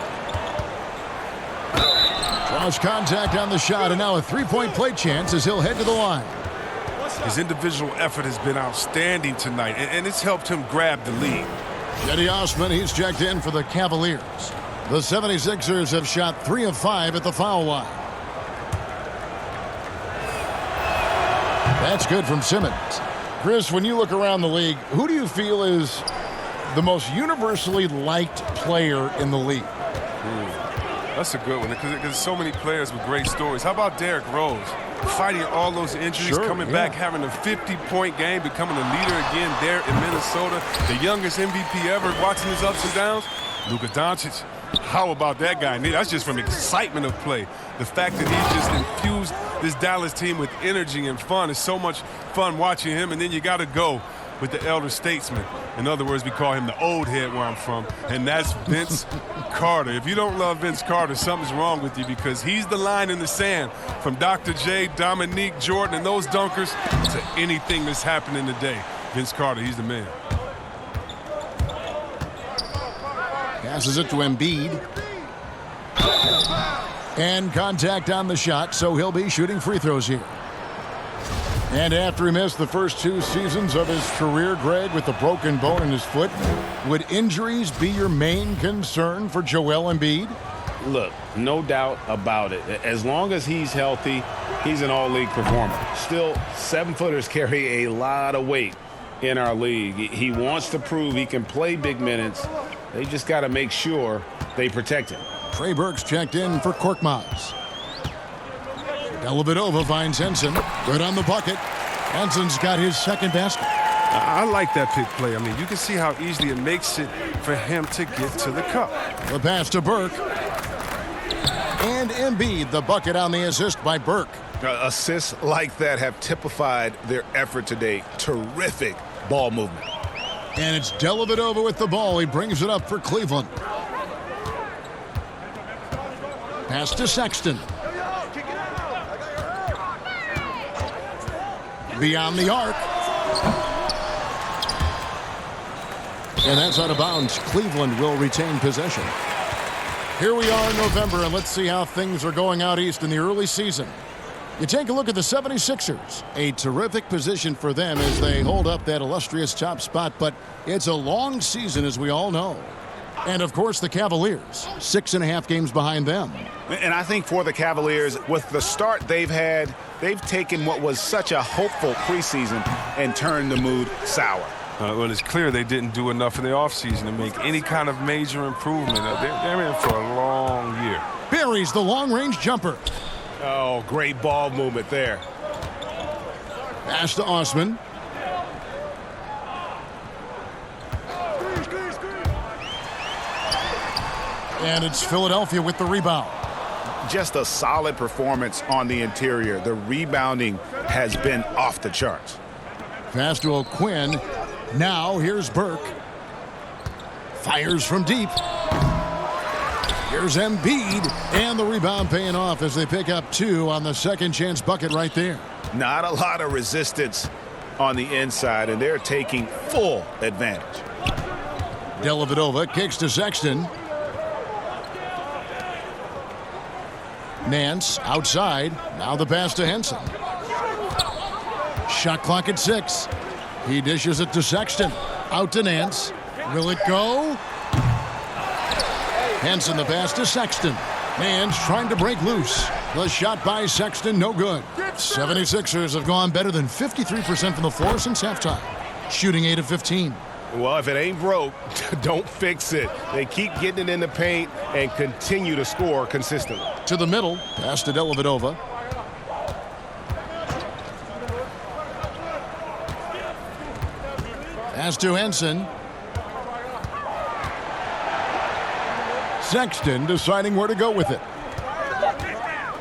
Draws contact on the shot, and now a three-point play chance as he'll head to the line. His individual effort has been outstanding tonight, and it's helped him grab the lead. Jetty Osman, he's checked in for the Cavaliers. The 76ers have shot 3 of 5 at the foul line. That's good from Simmons. Chris, when you look around the league, who do you feel is the most universally liked player in the league? That's a good one, because so many players with great stories. How about Derrick Rose? Fighting all those injuries, coming back, having a 50-point game, becoming a leader again there in Minnesota. The youngest MVP ever, watching his ups and downs. Luka Doncic. How about that guy? That's just from excitement of play. The fact that he's just infused this Dallas team with energy and fun. It's so much fun watching him, and then you got to go with the elder statesman. In other words, we call him the old head where I'm from, and that's Vince Carter. If you don't love Vince Carter, something's wrong with you, because he's the line in the sand from Dr. J, Dominique, Jordan, and those dunkers to anything that's happening today. Vince Carter, he's the man. Passes it to Embiid. And contact on the shot, so he'll be shooting free throws here. And after he missed the first 2 seasons of his career, Greg, with a broken bone in his foot, would injuries be your main concern for Joel Embiid? Look, no doubt about it. As long as he's healthy, he's an all-league performer. Still, 7-footers carry a lot of weight in our league. He wants to prove he can play big minutes. They just got to make sure they protect him. Trey Burke's checked in for Korkmaz. Dellavedova finds Henson. Good on the bucket. Henson's got his second basket. I like that pick play. I mean, you can see how easily it makes it for him to get to the cup. The pass to Burke. And Embiid, the bucket on the assist by Burke. Assists like that have typified their effort today. Terrific ball movement. And it's Dellavedova with the ball. He brings it up for Cleveland. Pass to Sexton. Beyond the arc. And that's out of bounds. Cleveland will retain possession. Here we are in November, and let's see how things are going out east in the early season. You take a look at the 76ers. A terrific position for them as they hold up that illustrious top spot, but it's a long season, as we all know. And, of course, the Cavaliers, 6.5 games behind them. And I think for the Cavaliers, with the start they've had, they've taken what was such a hopeful preseason and turned the mood sour. Well, it's clear they didn't do enough in the offseason to make any kind of major improvement. They're in for a long year. Buries the long-range jumper. Oh, great ball movement there. Pass to Osman. And it's Philadelphia with the rebound. Just a solid performance on the interior. The rebounding has been off the charts. Pass to O'Quinn. Now here's Burke. Fires from deep. Here's Embiid. And the rebound paying off as they pick up 2 on the second chance bucket right there. Not a lot of resistance on the inside, and they're taking full advantage. Dellavedova kicks to Sexton. Nance outside. Now the pass to Henson. Shot clock at 6. He dishes it to Sexton. Out to Nance. Will it go? Henson the pass to Sexton. Nance trying to break loose. The shot by Sexton, no good. 76ers have gone better than 53% from the floor since halftime. Shooting 8 of 15. Well, if it ain't broke, don't fix it. They keep getting it in the paint and continue to score consistently. To the middle, pass to Dellavedova. Pass to Henson. Sexton deciding where to go with it.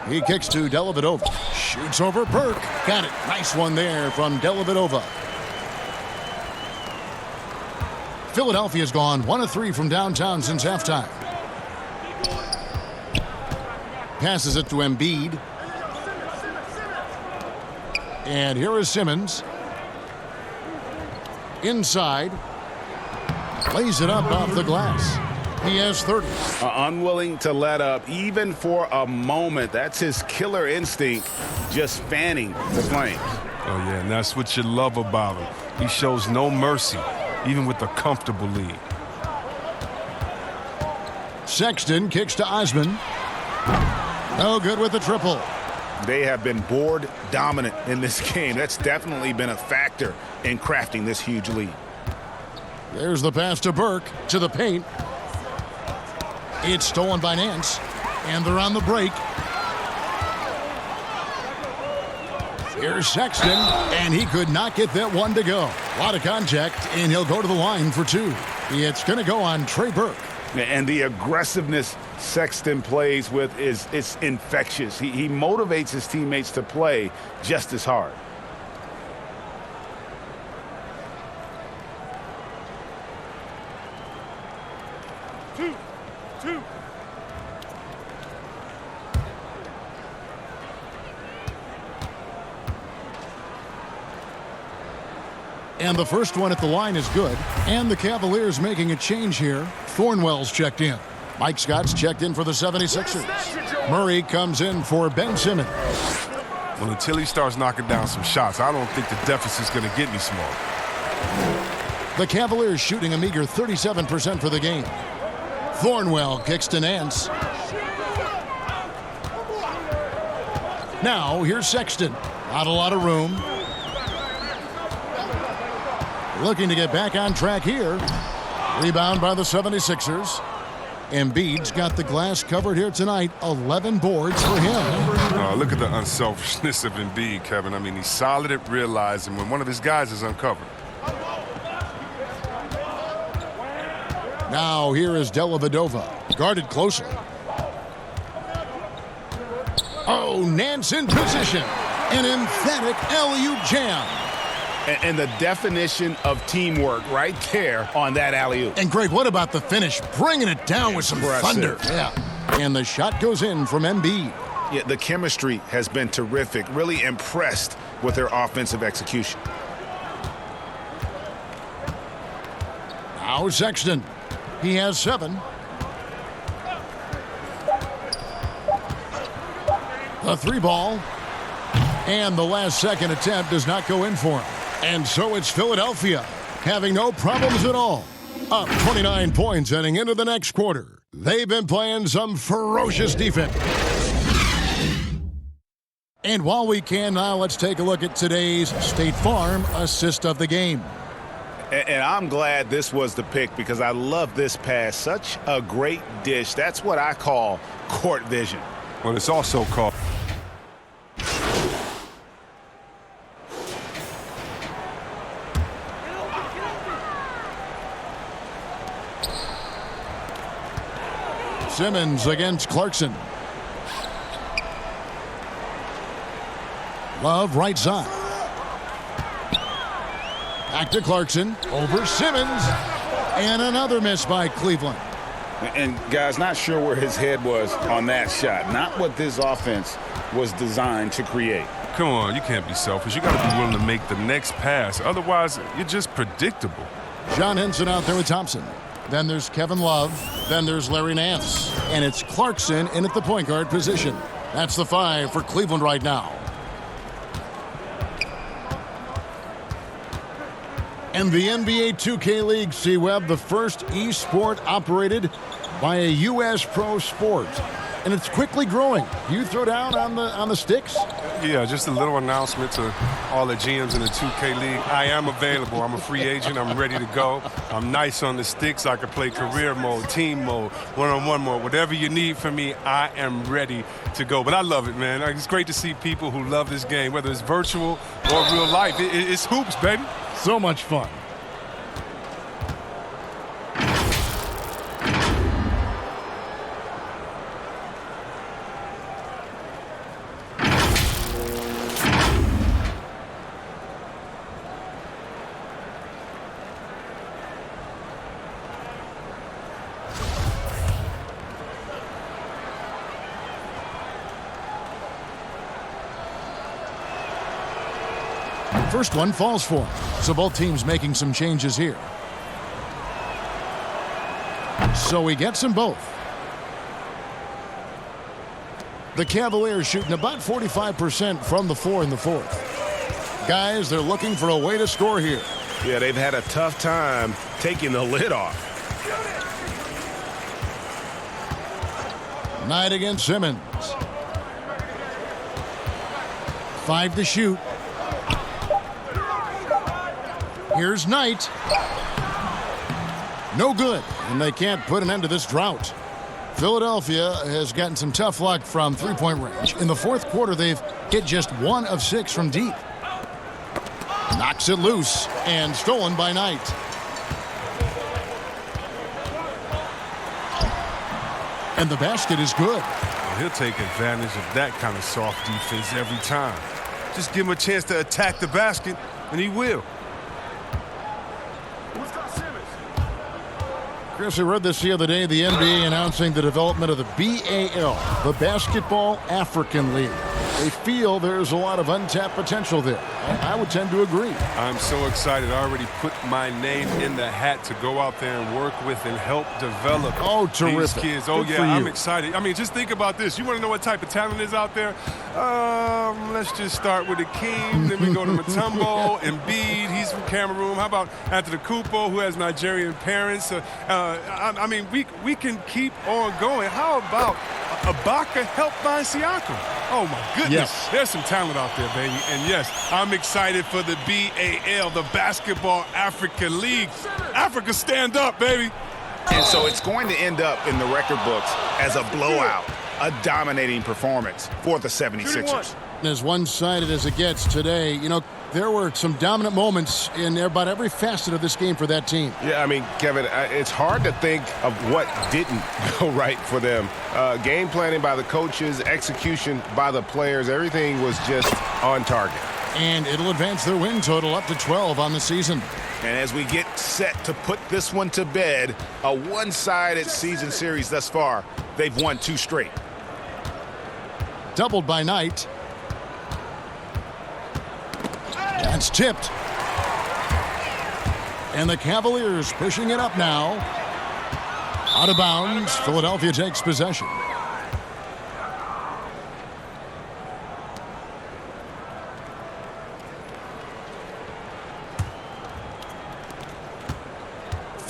He kicks to Dellavedova. Shoots over Burke. Got it. Nice one there from Dellavedova. Philadelphia's gone 1 of 3 from downtown since halftime. Passes it to Embiid. And here is Simmons. Inside. Lays it up off the glass. He has 30. Unwilling to let up even for a moment. That's his killer instinct, just fanning the flames. Oh, yeah, and that's what you love about him. He shows no mercy, even with a comfortable lead. Sexton kicks to Osman. No good with the triple. They have been board dominant in this game. That's definitely been a factor in crafting this huge lead. There's the pass to Burke, to the paint. It's stolen by Nance, and they're on the break. Here's Sexton, and he could not get that one to go. A lot of contact, and he'll go to the line for 2. It's going to go on Trey Burke. And the aggressiveness Sexton plays with it's infectious. He motivates his teammates to play just as hard. Two. And the first one at the line is good. And the Cavaliers making a change here. Thornwell's checked in. Mike Scott's checked in for the 76ers. Murray comes in for Ben Simmons. Well, until he starts knocking down some shots, I don't think the deficit's going to get any smaller. The Cavaliers shooting a meager 37% for the game. Thornwell kicks to Nance. Now, here's Sexton. Not a lot of room. Looking to get back on track here. Rebound by the 76ers. Embiid's got the glass covered here tonight. 11 boards for him. Look at the unselfishness of Embiid, Kevin. I mean, he's solid at realizing when one of his guys is uncovered. Now here is Dellavedova, guarded closely. Oh, Nance in position. An emphatic alley-oop jam. And the definition of teamwork right there on that alley-oop. And Greg, what about the finish? Bringing it down with some thunder. Yeah. And the shot goes in from Embiid. Yeah, the chemistry has been terrific. Really impressed with their offensive execution. Now Sexton. He has 7. The 3 ball. And the last-second attempt does not go in for him. And so it's Philadelphia, having no problems at all. Up 29 points heading into the next quarter. They've been playing some ferocious defense. And while we can now, let's take a look at today's State Farm assist of the game. And I'm glad this was the pick because I love this pass. Such a great dish. That's what I call court vision. Well, it's also called. Simmons against Clarkson. Love right side. Back to Clarkson. Over Simmons. And another miss by Cleveland. And guys, not sure where his head was on that shot. Not what this offense was designed to create. Come on, you can't be selfish. You got to be willing to make the next pass. Otherwise, you're just predictable. John Henson out there with Thompson. Then there's Kevin Love. Then there's Larry Nance. And it's Clarkson in at the point guard position. That's the 5 for Cleveland right now. And the NBA 2K League, C-Web, the first e-sport operated by a U.S. pro sport. And it's quickly growing. You throw down on the sticks? Yeah, just a little announcement to all the GMs in the 2K League. I am available. I'm a free agent. I'm ready to go. I'm nice on the sticks. I can play career mode, team mode, one-on-one mode. Whatever you need from me, I am ready to go. But I love it, man. It's great to see people who love this game, whether it's virtual or real life. It's hoops, baby. So much fun. First one falls for him. So both teams making some changes here. So he gets them both. The Cavaliers shooting about 45% from the floor in the fourth. Guys, they're looking for a way to score here. Yeah, they've had a tough time taking the lid off. Knight against Simmons. 5 to shoot. Here's Knight. No good, and they can't put an end to this drought. Philadelphia has gotten some tough luck from three-point range. In the fourth quarter, they've hit just 1 of 6 from deep. Knocks it loose and stolen by Knight. And the basket is good. He'll take advantage of that kind of soft defense every time. Just give him a chance to attack the basket, and he will. Chris, I read this the other day, the NBA announcing the development of the BAL, the Basketball African League. They feel there's a lot of untapped potential there. I would tend to agree. I'm so excited. I already put my name in the hat to go out there and work with and help develop these kids. Oh, yeah, I'm excited. I mean, just think about this. You want to know what type of talent is out there? Let's just start with the King. Then we go to Mutombo, Embiid. He's from Cameroon. How about Antetokounmpo, who has Nigerian parents? I mean, we can keep on going. How about Ibaka helped by Siakam? Oh, my goodness. Yes. There's some talent out there, baby. And, yes, I'm excited for the BAL, the Basketball African League. Africa, stand up, baby. And so it's going to end up in the record books as a blowout, a dominating performance for the 76ers. As one-sided as it gets today, you know, there were some dominant moments in about every facet of this game for that team. Yeah, I mean, Kevin, it's hard to think of what didn't go right for them. Game planning by the coaches, execution by the players, everything was just on target. And it'll advance their win total up to 12 on the season. And as we get set to put this one to bed, a one-sided season series thus far, they've won 2 straight. Doubled by Knight. That's tipped. And the Cavaliers pushing it up now. Out of bounds. Philadelphia takes possession.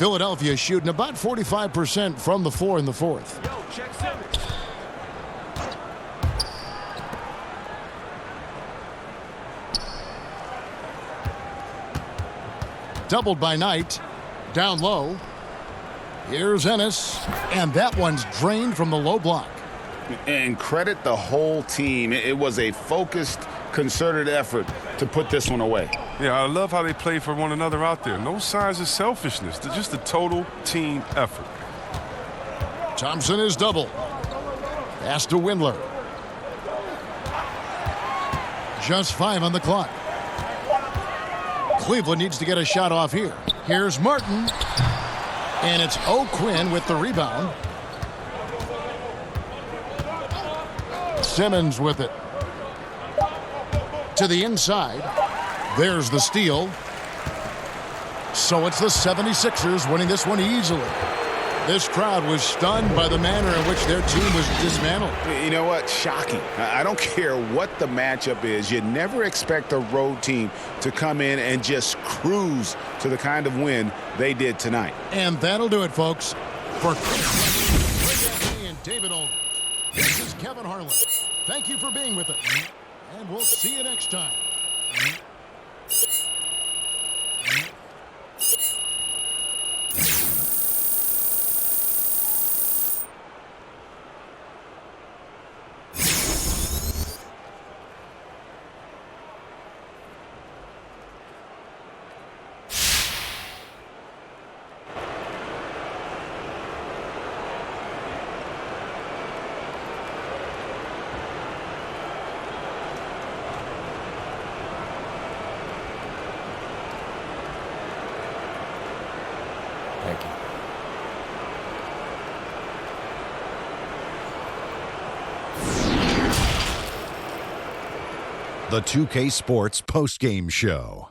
Philadelphia shooting about 45% from the floor in the fourth. Doubled by Knight. Down low. Here's Ennis. And that one's drained from the low block. And credit the whole team. It was a focused, concerted effort to put this one away. Yeah, I love how they play for one another out there. No signs of selfishness. They're just a total team effort. Thompson is double. Pass to Windler. Just 5 on the clock. Cleveland needs to get a shot off here. Here's Martin. And it's O'Quinn with the rebound. Simmons with it. To the inside. There's the steal. So it's the 76ers winning this one easily. This crowd was stunned by the manner in which their team was dismantled. You know what? Shocking. I don't care what the matchup is. You never expect a road team to come in and just cruise to the kind of win they did tonight. And that'll do it, folks. For and David Olden, this is Kevin Harlan. Thank you for being with us. And we'll see you next time. Thank you. The 2K Sports postgame show.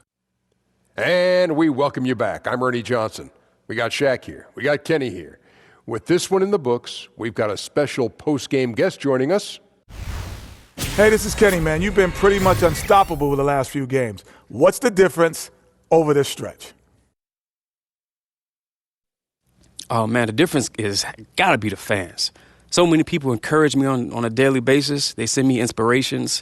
And we welcome you back. I'm Ernie Johnson. We got Shaq here. We got Kenny here. With this one in the books, we've got a special postgame guest joining us. Hey, this is Kenny, man. You've been pretty much unstoppable the last few games. What's the difference over this stretch? Oh, man, the difference is got to be the fans. So many people encourage me on a daily basis. They send me inspirations.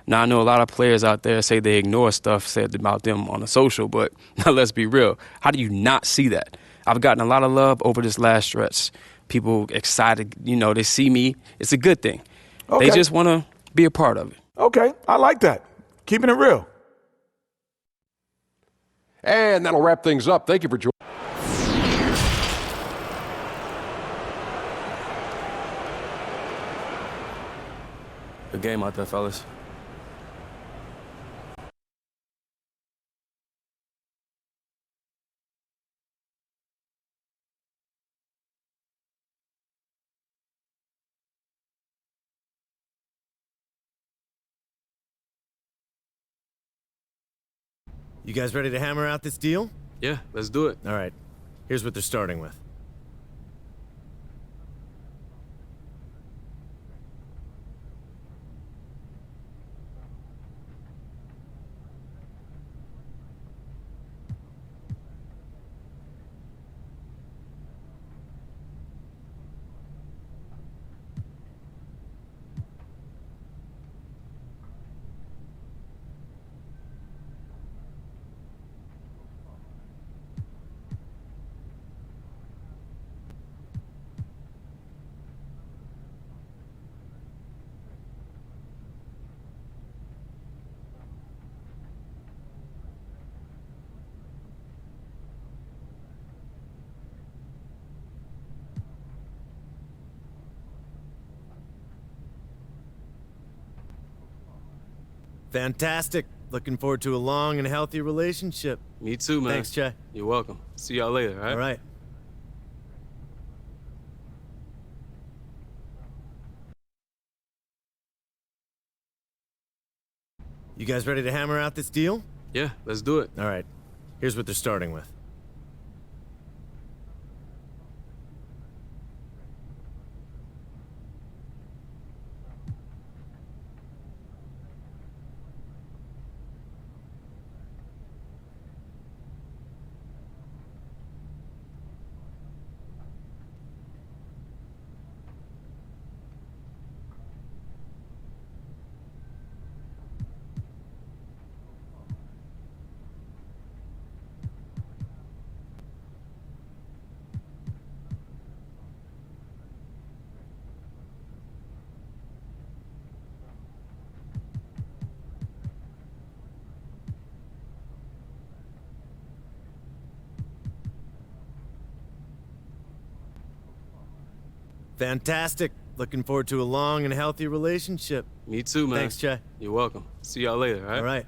Now, I know a lot of players out there say they ignore stuff said about them on the social, but now let's be real. How do you not see that? I've gotten a lot of love over this last stretch. People excited, they see me. It's a good thing. Okay. They just want to be a part of it. Okay, I like that. Keeping it real. And that'll wrap things up. Thank you for joining. Good game out there, fellas. You guys ready to hammer out this deal? Yeah, let's do it. All right. Here's what they're starting with. Fantastic. Looking forward to a long and healthy relationship. Me too, man. Thanks, Jay. You're welcome. See y'all later, all right? All right. You guys ready to hammer out this deal? Yeah, let's do it. All right. Here's what they're starting with. Fantastic. Looking forward to a long and healthy relationship. Me too, man. Thanks, Che. You're welcome. See y'all later, all right? All right.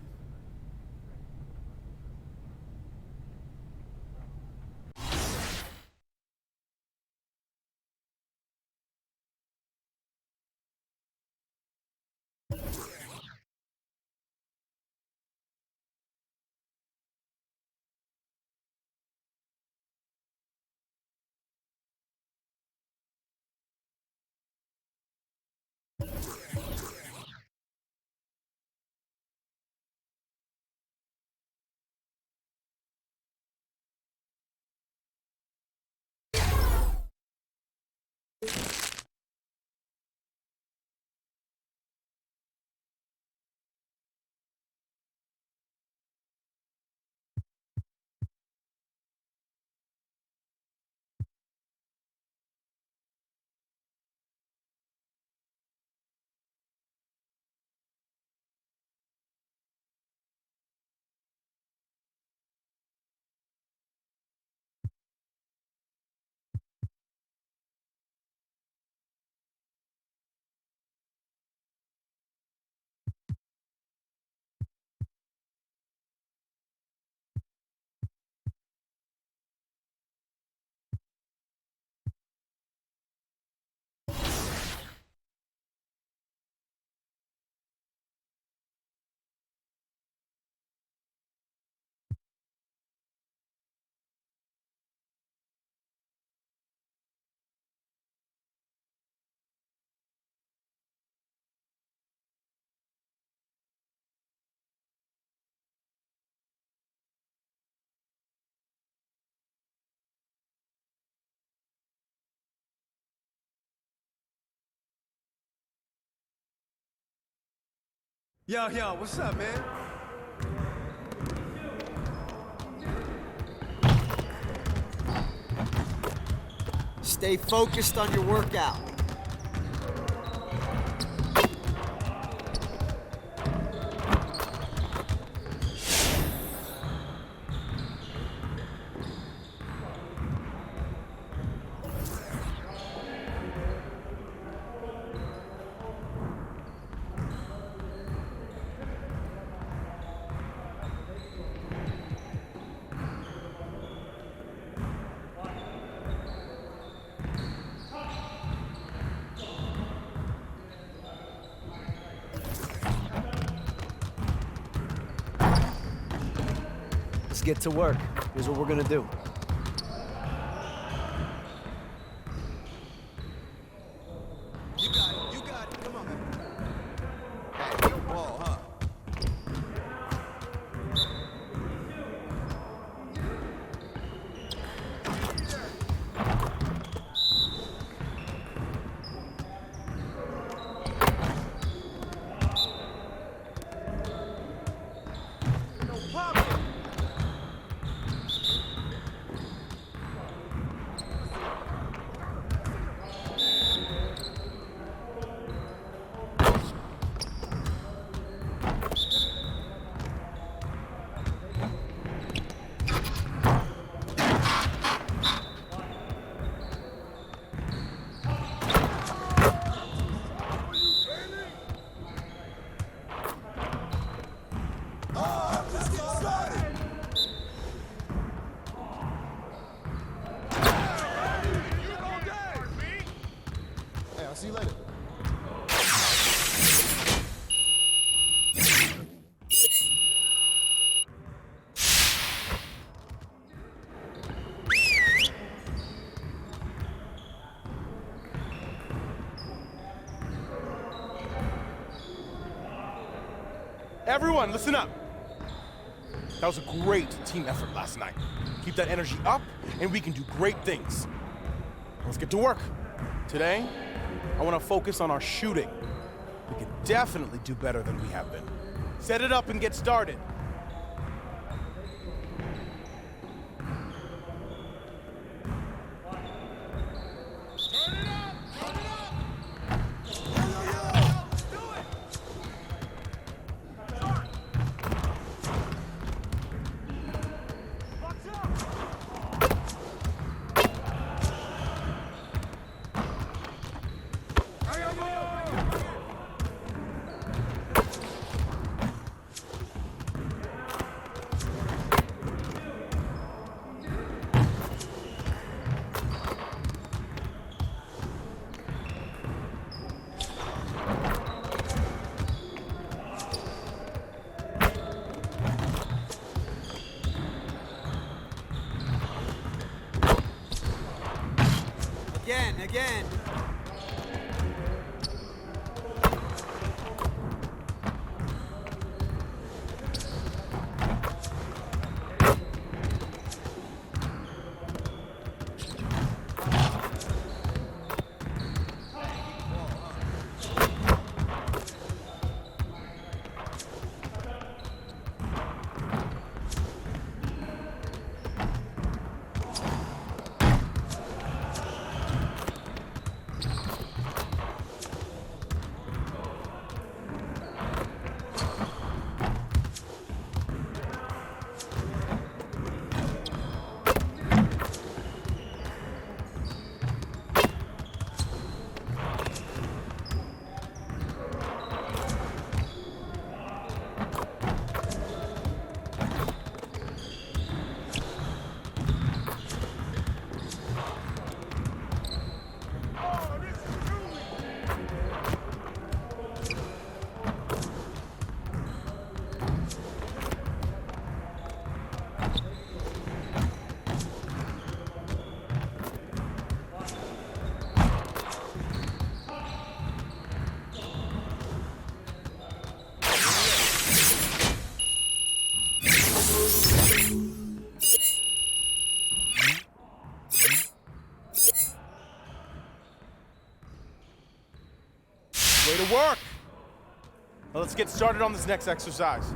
Yo, what's up, man? Stay focused on your workout. Let's get to work. Here's what we're gonna do. You got it. Come on, man. Hey, your ball, huh? No problem. Hey, I'll see you later. Everyone, listen up. That was a great team effort last night. Keep that energy up, and we can do great things. Let's get to work. Today, I want to focus on our shooting. We can definitely do better than we have been. Set it up and get started. Again. Way to work. Now let's get started on this next exercise.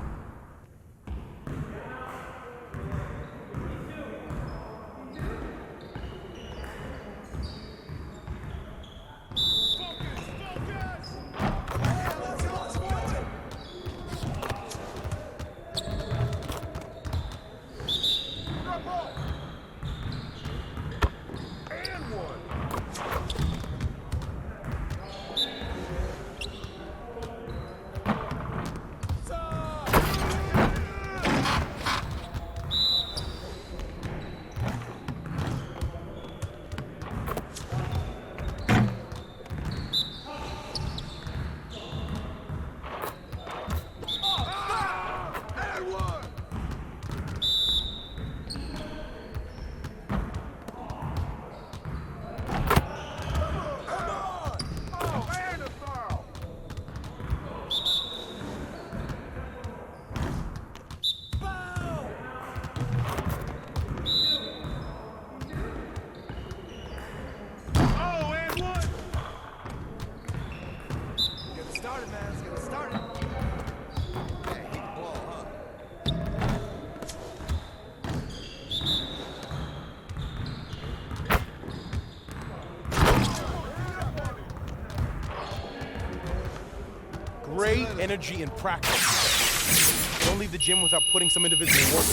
Great energy in practice. Don't leave the gym without putting some individual work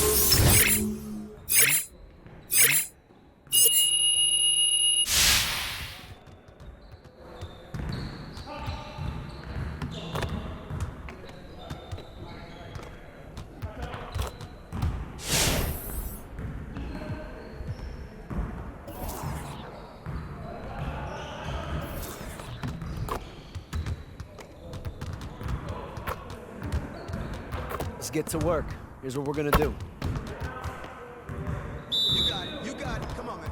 in. Let's get to work. Here's what we're gonna do. You got it. Come on, man.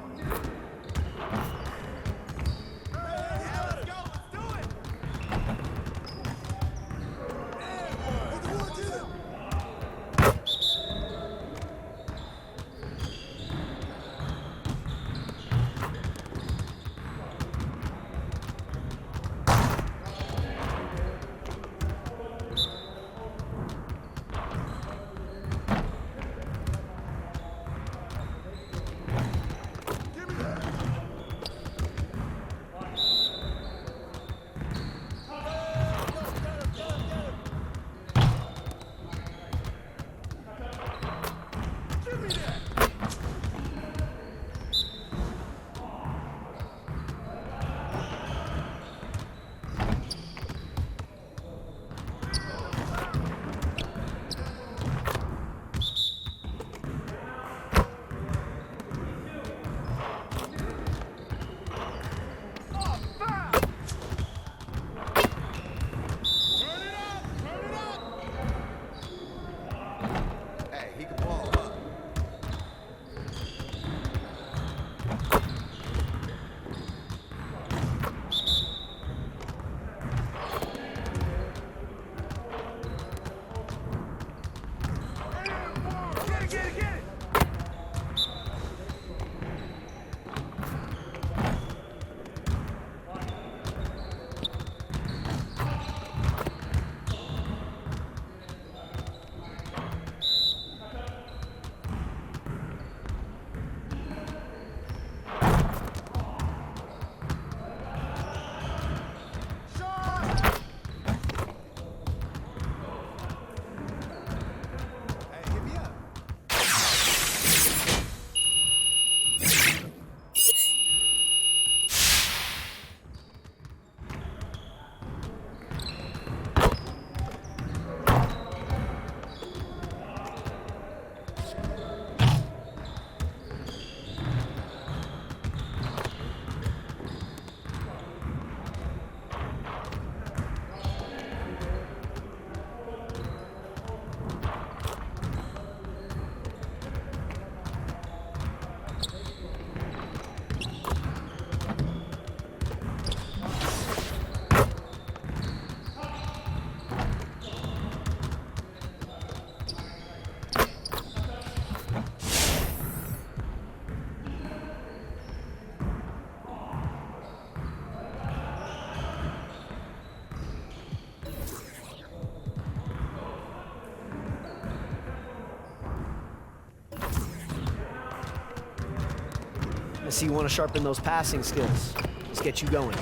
see you want to sharpen those passing skills. Let's get you going.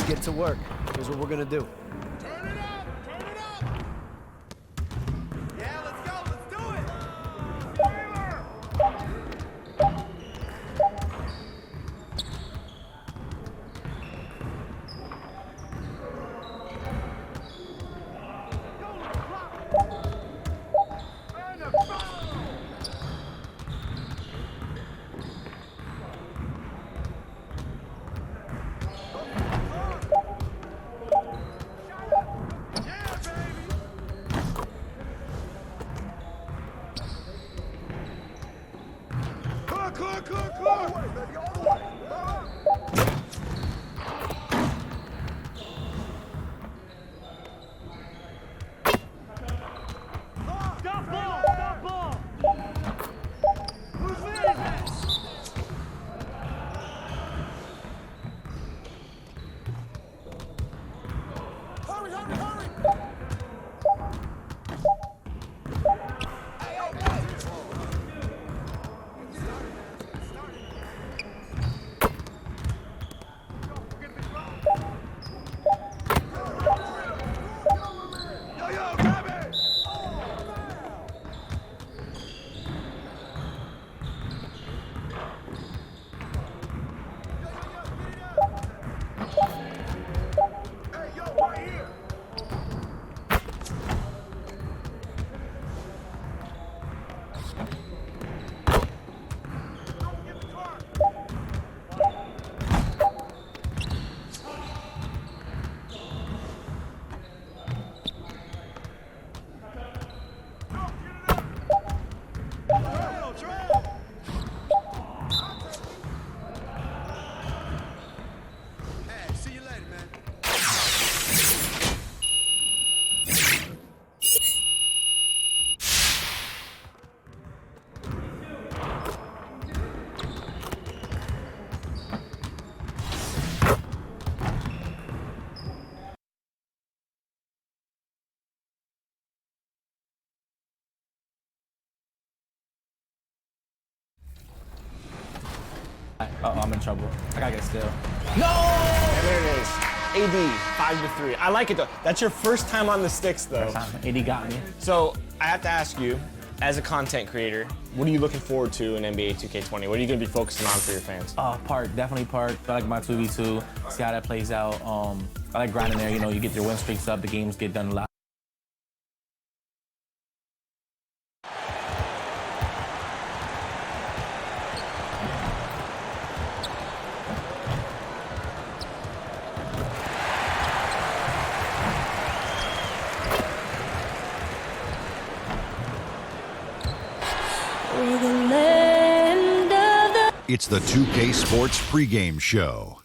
Get to work. Here's what we're gonna do. Uh-oh, I'm in trouble. I gotta get a steal. No! And there it is. AD, 5-3. I like it though. That's your first time on the sticks though. AD got me. So I have to ask you, as a content creator, what are you looking forward to in NBA 2K20? What are you gonna be focusing on for your fans? Park, definitely park. I like my 2v2, see how that plays out. I like grinding there, you know, you get your win streaks up, the games get done a lot. It's the 2K Sports pregame show.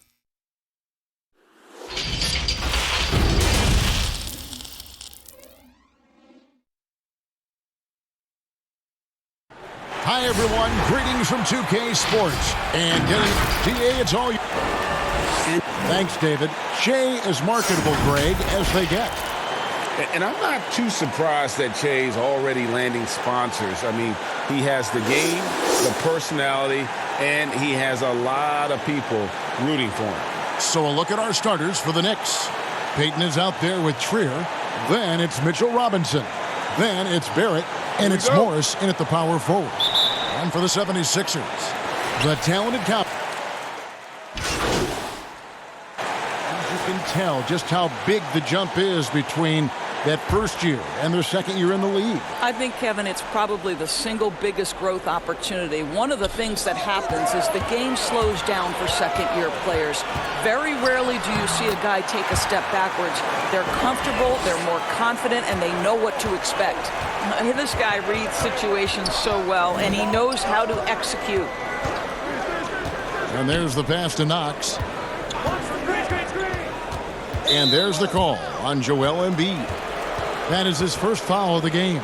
Hi, everyone. Greetings from 2K Sports. And DA, it's all you. Thanks, David. Shea is marketable, Greg, as they get. And I'm not too surprised that Che's already landing sponsors. I mean, he has the game, the personality, and he has a lot of people rooting for him. So a look at our starters for the Knicks. Peyton is out there with Trier. Then it's Mitchell Robinson. Then it's Barrett. And it's Morris in at the power forward. And for the 76ers, the talented Cowboys. You can tell just how big the jump is between that first year and their second year in the league. I think, Kevin, it's probably the single biggest growth opportunity. One of the things that happens is the game slows down for second-year players. Very rarely do you see a guy take a step backwards. They're comfortable, they're more confident, and they know what to expect. This guy reads situations so well, and he knows how to execute. And there's the pass to Knox. And there's the call on Joel Embiid. That is his first foul of the game.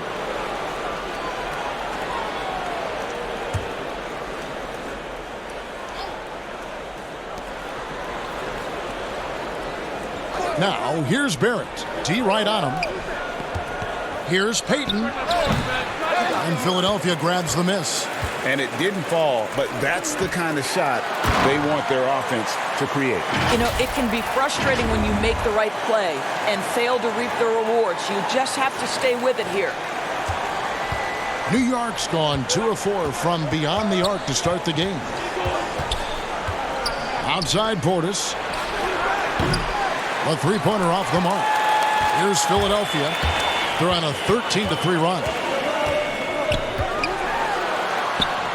Now, here's Barrett. T right on him. Here's Peyton. And Philadelphia grabs the miss. And it didn't fall, but that's the kind of shot they want their offense to create. You know, it can be frustrating when you make the right play and fail to reap the rewards. You just have to stay with it here. New York's gone 2 of 4 from beyond the arc to start the game. Outside Portis. A three-pointer off the mark. Here's Philadelphia. They're on a 13-3 run.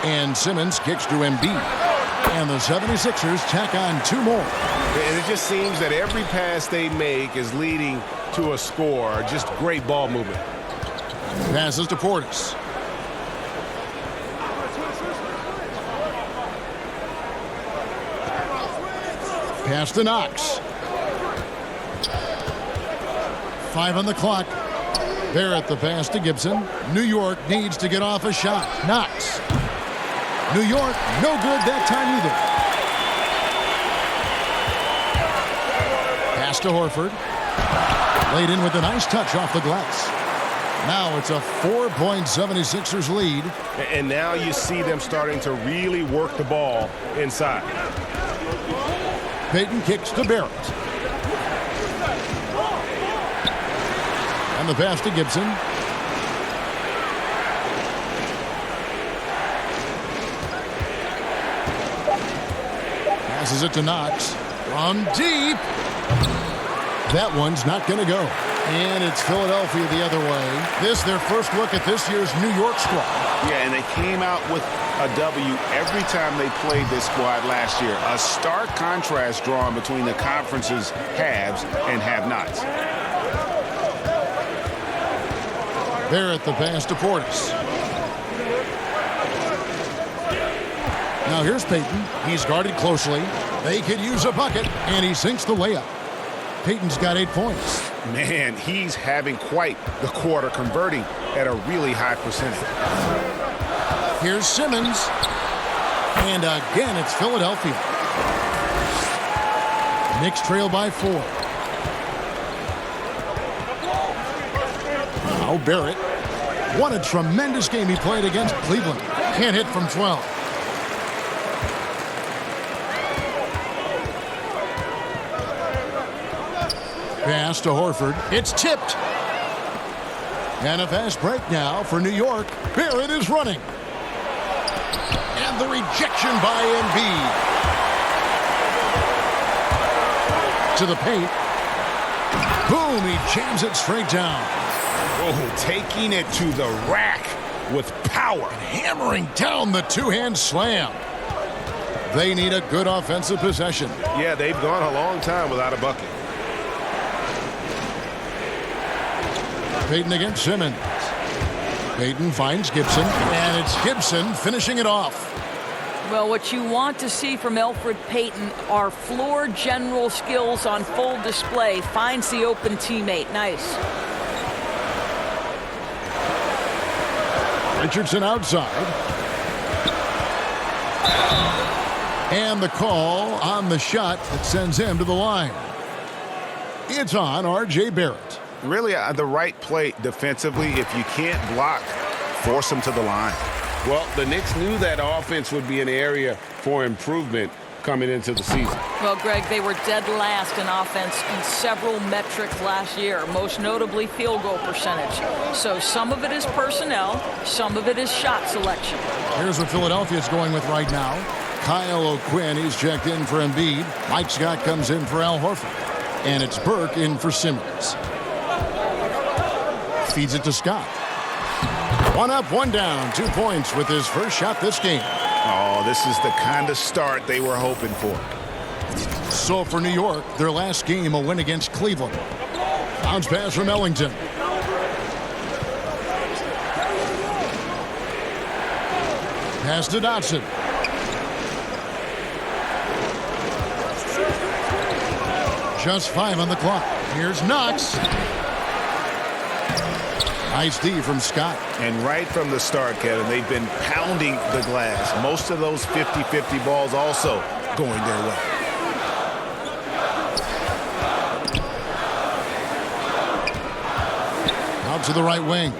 And Simmons kicks to Embiid. And the 76ers tack on 2 more. And it just seems that every pass they make is leading to a score. Just great ball movement. Passes to Portis. Pass to Knox. 5 on the clock. Barrett the pass to Gibson. New York needs to get off a shot. Knox. New York, no good that time either. Pass to Horford. Laid in with a nice touch off the glass. Now it's a 4-point 76ers lead. And now you see them starting to really work the ball inside. Peyton kicks to Barrett. And the pass to Gibson. Passes it to Knox. From deep. That one's not going to go. And it's Philadelphia the other way. This their first look at this year's New York squad. Yeah, and they came out with a W every time they played this squad last year. A stark contrast drawn between the conference's haves and have-nots. Barrett the pass to Portis. Now here's Peyton. He's guarded closely. They could use a bucket, and he sinks the layup. Peyton's got 8 points. Man, he's having quite the quarter, converting at a really high percentage. Here's Simmons. And again, it's Philadelphia. Knicks trail by 4. Now Barrett. What a tremendous game he played against Cleveland. Can't hit from 12. Pass to Horford. It's tipped. And a fast break now for New York. Barrett is running. And the rejection by Embiid. To the paint. Boom, he jams it straight down. Oh, taking it to the rack with power. Hammering down the two-hand slam. They need a good offensive possession. Yeah, they've gone a long time without a bucket. Peyton against Simmons. Peyton finds Gibson, and And it's Gibson finishing it off. Well, what you want to see from Elfrid Payton are floor general skills on full display. Finds the open teammate. Nice. Richardson outside. And the call on the shot that sends him to the line. It's on R.J. Barrett. Really the right play defensively. If you can't block, force him to the line. Well, the Knicks knew that offense would be an area for improvement coming into the season. Well, Greg, they were dead last in offense in several metrics last year, most notably field goal percentage. So some of it is personnel, some of it is shot selection. Here's what Philadelphia's going with right now. Kyle O'Quinn, he's checked in for Embiid. Mike Scott comes in for Al Horford. And it's Burke in for Simmons. Feeds it to Scott. One up, one down. 2 points with his first shot this game. Oh, this is the kind of start they were hoping for. So for New York, their last game, a win against Cleveland. Bounce pass from Ellington. Pass to Dotson. Just 5 on the clock. Here's Knox. Nice D from Scott. And right from the start, Kevin, they've been pounding the glass. Most of those 50-50 balls also going their way. Out to the right wing.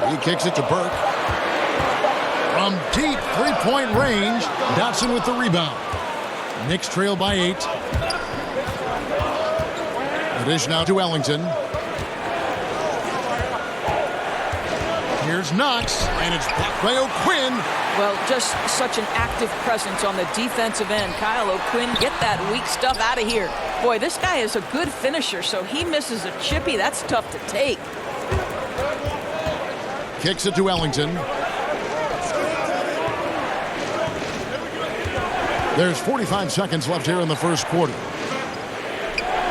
He kicks it to Burke. From deep three-point range, Dotson with the rebound. Knicks trail by 8. The dish now to Ellington. Here's Knox, and it's blocked by O'Quinn. Well, just such an active presence on the defensive end. Kyle O'Quinn, get that weak stuff out of here. Boy, this guy is a good finisher, so he misses a chippy. That's tough to take. Kicks it to Ellington. There's 45 seconds left here in the first quarter.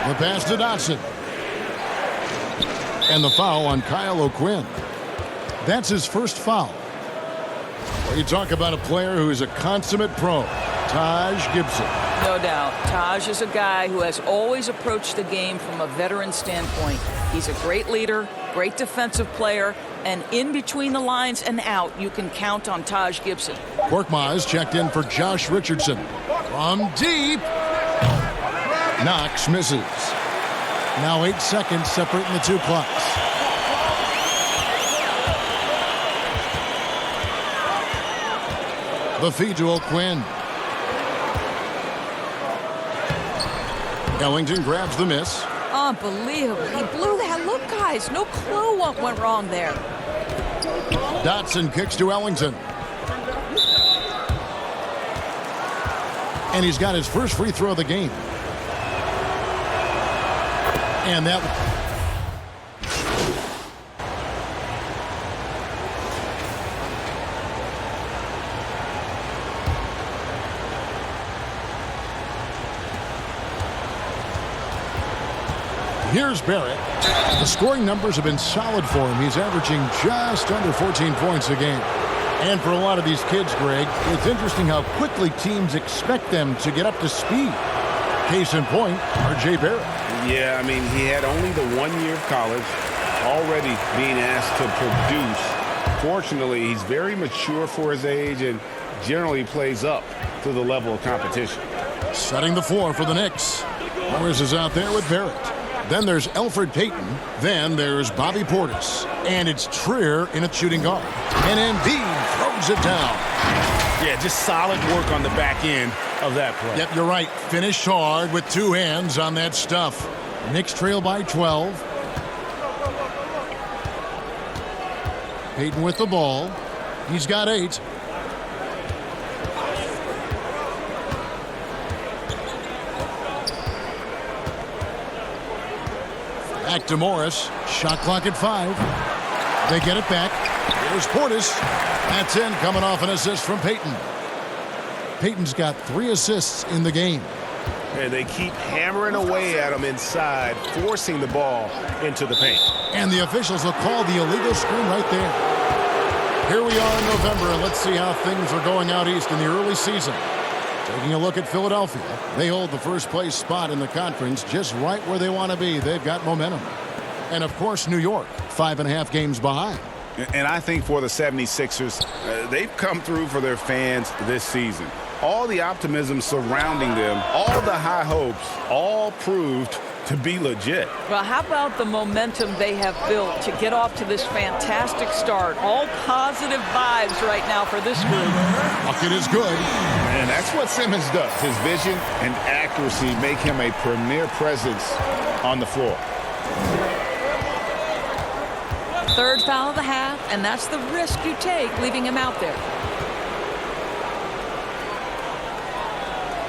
The pass to Dotson. And the foul on Kyle O'Quinn. That's his first foul. Well, you talk about a player who is a consummate pro, Taj Gibson. No doubt. Taj is a guy who has always approached the game from a veteran standpoint. He's a great leader, great defensive player, and in between the lines and out, you can count on Taj Gibson. Korkmaz checked in for Josh Richardson. From deep. Knox misses. Now 8 seconds separating the two clocks. The feed to O'Quinn. Ellington grabs the miss. Unbelievable. He blew that. Look, guys, no clue what went wrong there. Dotson kicks to Ellington. And he's got his first free throw of the game. And that... Here's Barrett. The scoring numbers have been solid for him. He's averaging just under 14 points a game. And for a lot of these kids, Greg, it's interesting how quickly teams expect them to get up to speed. Case in point, R.J. Barrett. Yeah, I mean, he had only the 1 year of college, already being asked to produce. Fortunately, he's very mature for his age and generally plays up to the level of competition. Setting the floor for the Knicks. Morris is out there with Barrett. Then there's Elfrid Payton. Then there's Bobby Portis. And it's Trier in at shooting guard. And Embiid throws it down. Yeah, just solid work on the back end of that play. Yep, you're right. Finished hard with 2 hands on that stuff. Knicks trail by 12. Payton with the ball. He's got 8. Back to Morris. Shot clock at 5. They get it back. Here's Portis. That's in, coming off an assist from Payton. Payton's got 3 assists in the game. And they keep hammering away at him inside, forcing the ball into the paint. And the officials will call the illegal screen right there. Here we are in November, and let's see how things are going out east in the early season. Taking a look at Philadelphia. They hold the first place spot in the conference just right where they want to be. They've got momentum. And, of course, New York, 5.5 games behind. And I think for the 76ers, they've come through for their fans this season. All the optimism surrounding them, all the high hopes, all proved to be legit. Well, how about the momentum they have built to get off to this fantastic start? All positive vibes right now for this group. Bucket is good. And that's what Simmons does. His vision and accuracy make him a premier presence on the floor. Third foul of the half, and that's the risk you take leaving him out there.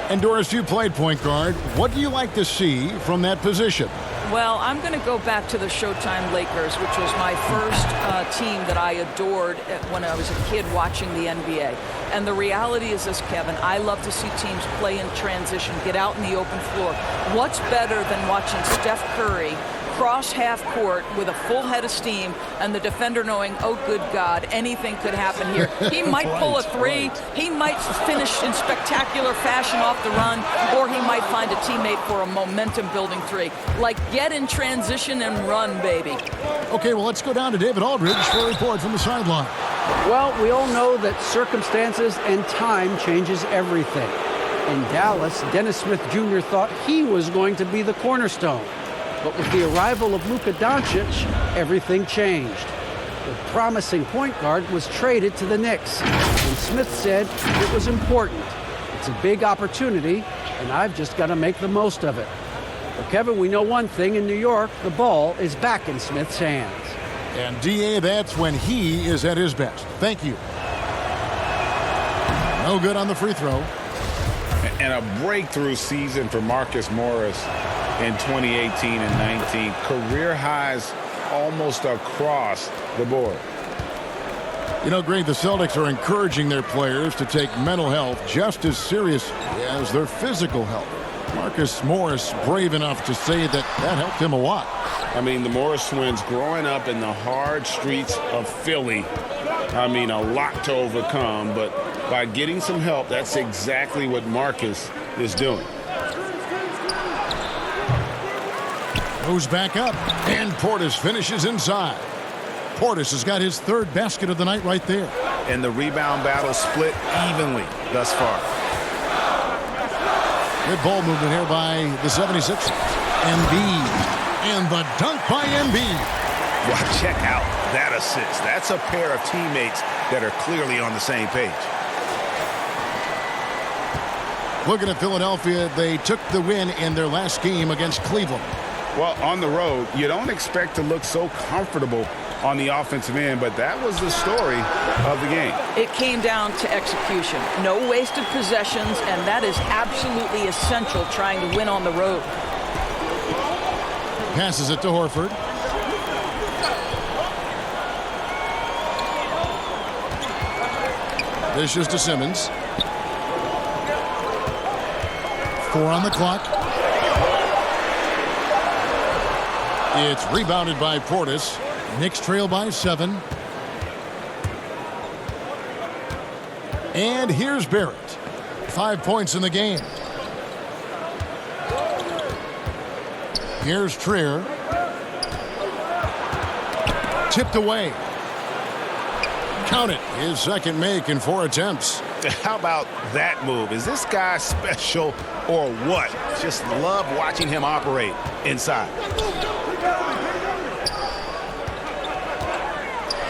And Doris, you played point guard. What do you like to see from that position? Well, I'm going to go back to the Showtime Lakers, which was my first team that I adored when I was a kid watching the NBA. And the reality is this, Kevin, I love to see teams play in transition, get out in the open floor. What's better than watching Steph Curry cross half court with a full head of steam and the defender knowing, oh, good God, anything could happen here. He might pull a three. He might finish in spectacular fashion off the run, or he might find a teammate for a momentum-building three. Like, get in transition and run, baby. Okay, well, let's go down to David Aldridge for a report from the sideline. Well, we all know that circumstances and time changes everything. In Dallas, Dennis Smith Jr. thought he was going to be the cornerstone. But with the arrival of Luka Doncic, everything changed. The promising point guard was traded to the Knicks, and Smith said it was important. It's a big opportunity, and I've just got to make the most of it. But Kevin, we know one thing in New York, the ball is back in Smith's hands. And D.A., that's when he is at his best. Thank you. No good on the free throw. And a breakthrough season for Marcus Morris in 2018 and 19. Career highs almost across the board. You know, Greg, the Celtics are encouraging their players to take mental health just as seriously as their physical health. Marcus Morris brave enough to say that helped him a lot. I mean, the Morris twins growing up in the hard streets of Philly. I mean, a lot to overcome, but by getting some help, that's exactly what Marcus is doing. Goes back up, and Portis finishes inside. Portis has got his third basket of the night right there. And the rebound battle split evenly thus far. Good ball movement here by the 76ers. Embiid. And the dunk by Embiid. Well, check out that assist. That's a pair of teammates that are clearly on the same page. Looking at Philadelphia, they took the win in their last game against Cleveland. Well, on the road, you don't expect to look so comfortable on the offensive end, but that was the story of the game. It came down to execution. No wasted possessions, and that is absolutely essential trying to win on the road. Passes it to Horford. Dishes to Simmons. 4 on the clock. It's rebounded by Portis. Knicks trail by 7. And here's Barrett. 5 points in the game. Here's Trier. Tipped away. Count it. His second make in 4 attempts. How about that move? Is this guy special or what? Just love watching him operate inside.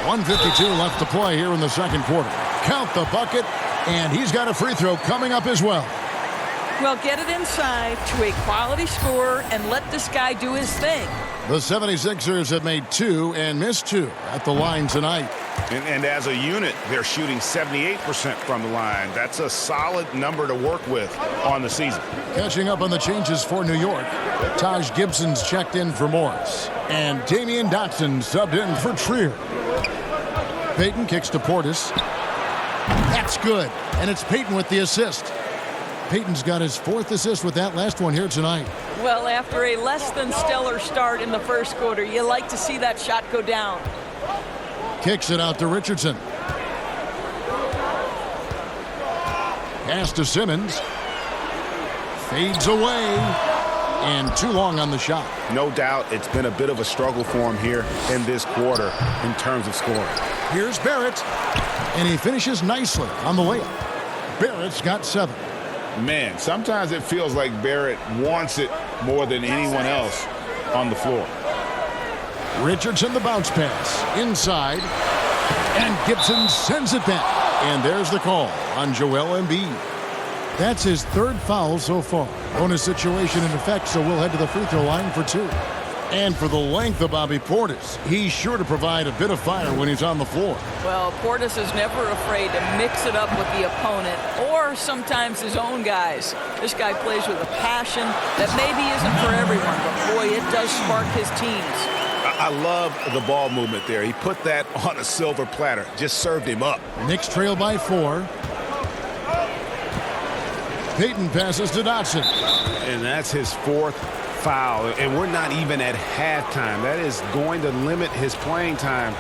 1:52 left to play here in the second quarter. Count the bucket, and he's got a free throw coming up as well. Well, get it inside to a quality scorer and let this guy do his thing. The 76ers have made 2 and missed 2 at the line tonight. And as a unit, they're shooting 78% from the line. That's a solid number to work with on the season. Catching up on the changes for New York. Taj Gibson's checked in for Morris. And Damian Dotson subbed in for Trier. Payton kicks to Portis. That's good. And it's Payton with the assist. Peyton's got his 4th assist with that last one here tonight. Well, after a less than stellar start in the first quarter, you like to see that shot go down. Kicks it out to Richardson. Pass to Simmons. Fades away. And too long on the shot. No doubt it's been a bit of a struggle for him here in this quarter in terms of scoring. Here's Barrett. And he finishes nicely on the layup. Barrett's got 7. Man, sometimes it feels like Barrett wants it more than anyone else on the floor. Richardson the bounce pass. Inside. And Gibson sends it back. And there's the call on Joel Embiid. That's his 3rd foul so far. Bonus situation in effect, so we'll head to the free throw line for 2. And for the length of Bobby Portis, he's sure to provide a bit of fire when he's on the floor. Well, Portis is never afraid to mix it up with the opponent or sometimes his own guys. This guy plays with a passion that maybe isn't for everyone, but boy, it does spark his teams. I love the ball movement there. He put that on a silver platter. Just served him up. Knicks trail by 4. Peyton passes to Dotson. And that's his 4th foul. And we're not even at halftime. That is going to limit his playing time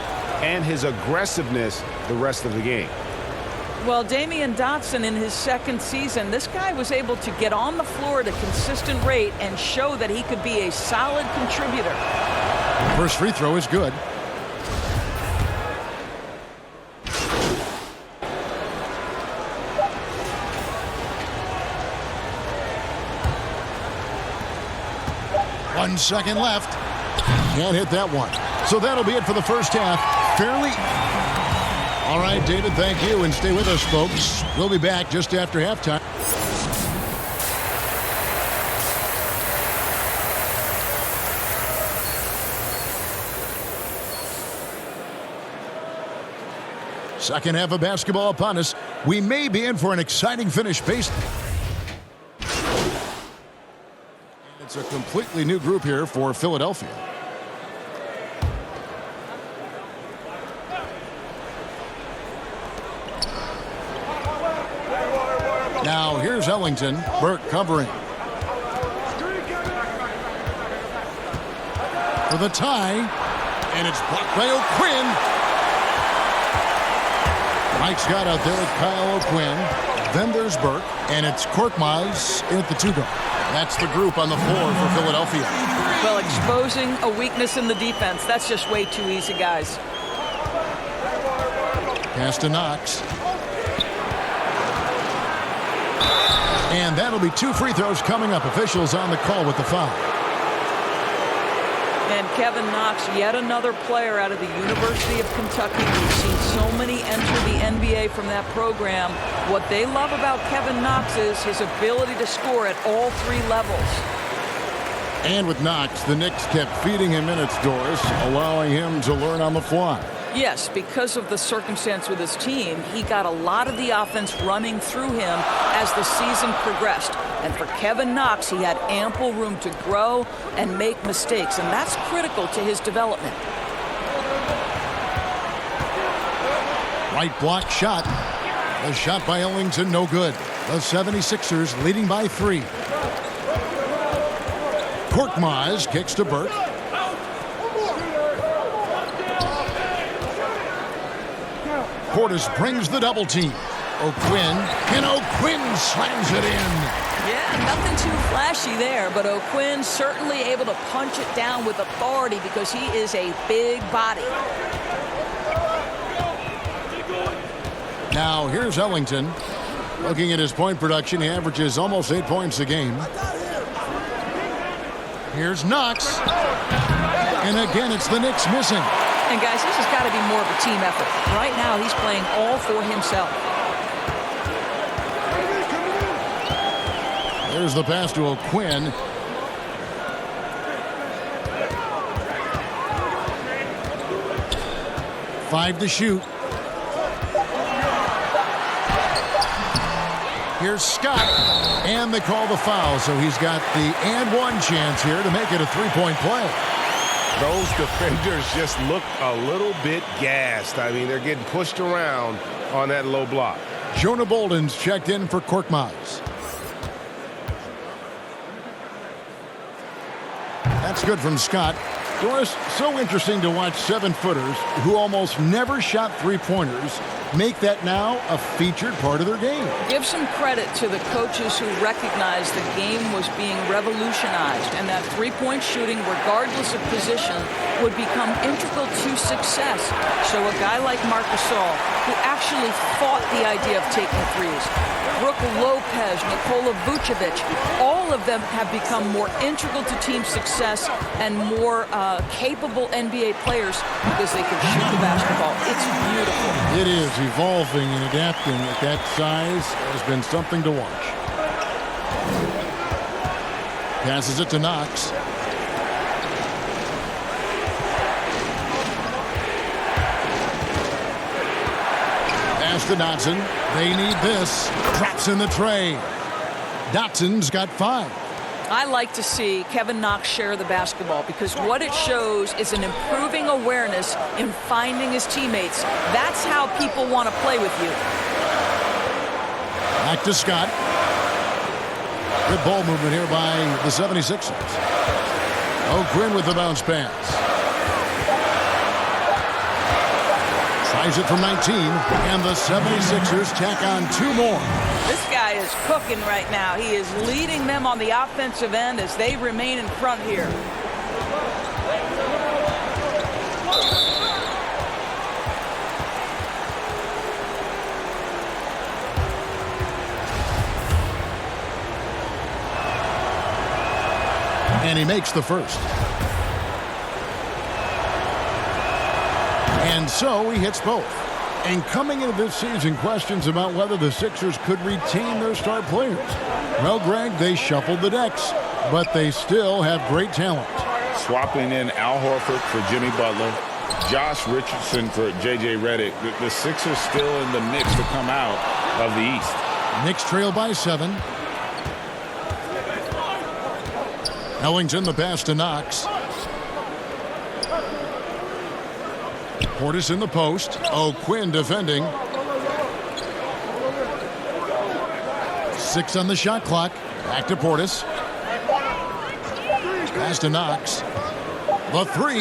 and his aggressiveness the rest of the game. Well, Damian Dotson in his 2nd season, this guy was able to get on the floor at a consistent rate and show that he could be a solid contributor. First free throw is good. One second left. Can't hit that one. So that'll be it for the first half. Fairly. All right, David, thank you. And stay with us, folks. We'll be back just after halftime. Second half of basketball upon us. We may be in for an exciting finish based. It's a completely new group here for Philadelphia. Now here's Ellington. Burke covering. For the tie. And it's blocked by O'Quinn. Mike Scott out there with Kyle O'Quinn. Then there's Burke. And it's Korkmaz at the 2-guard. That's the group on the floor for Philadelphia. Well, exposing a weakness in the defense, that's just way too easy, guys. Pass to Knox. And that'll be 2 free throws coming up. Officials on the call with the foul. And Kevin Knox, yet another player out of the University of Kentucky. We've seen so many enter the NBA from that program. What they love about Kevin Knox is his ability to score at all 3 levels. And with Knox, the Knicks kept feeding him minutes, Doris, allowing him to learn on the fly. Yes, because of the circumstance with his team, he got a lot of the offense running through him as the season progressed. And for Kevin Knox, he had ample room to grow and make mistakes, and that's critical to his development. Right block shot. The shot by Ellington, no good. The 76ers leading by 3. Korkmaz kicks to Burke. Portis brings the double team. O'Quinn, and O'Quinn slams it in. Yeah, nothing too flashy there, but O'Quinn certainly able to punch it down with authority because he is a big body. Now here's Ellington. Looking at his point production, he averages almost 8 points a game. Here's Knox. And again, it's the Knicks missing. And guys, this has got to be more of a team effort. Right now, he's playing all for himself. There's the pass to O'Quinn. Five to shoot. Here's Scott. And they call the foul, so he's got the and one chance here to make it a three-point play. Those defenders just look a little bit gassed. I mean, they're getting pushed around on that low block. Jonah Bolden's checked in for Korkmaz. It's good from Scott. Doris, so interesting to watch 7-footers who almost never shot three-pointers make that now a featured part of their game. Give some credit to the coaches who recognized the game was being revolutionized and that three-point shooting, regardless of position, would become integral to success. So a guy like Marc Gasol, who actually fought the idea of taking threes, Brooke Lopez, Nikola Vucevic, all of them have become more integral to team success and more capable NBA players because they can shoot the basketball. It's beautiful. It is. Evolving and adapting at that size has been something to watch. Passes it to Knox. Pass to Dotson. They need this. Drops in the tray. Dotson's got 5. I like to see Kevin Knox share the basketball because what it shows is an improving awareness in finding his teammates. That's how people want to play with you. Back to Scott. Good ball movement here by the 76ers. O'Quinn with the bounce pass. Tries it from 19, and the 76ers tack on 2 more. This guy is cooking right now. He is leading them on the offensive end as they remain in front here. And he makes the first. And so he hits both. And coming into this season, questions about whether the Sixers could retain their star players. Well, Greg, they shuffled the decks, but they still have great talent. Swapping in Al Horford for Jimmy Butler, Josh Richardson for J.J. Redick. The Sixers still in the mix to come out of the East. Knicks trail by 7. Ellington the pass to Knox. Portis in the post. O'Quinn defending. 6 on the shot clock. Back to Portis. Pass to Knox. The 3.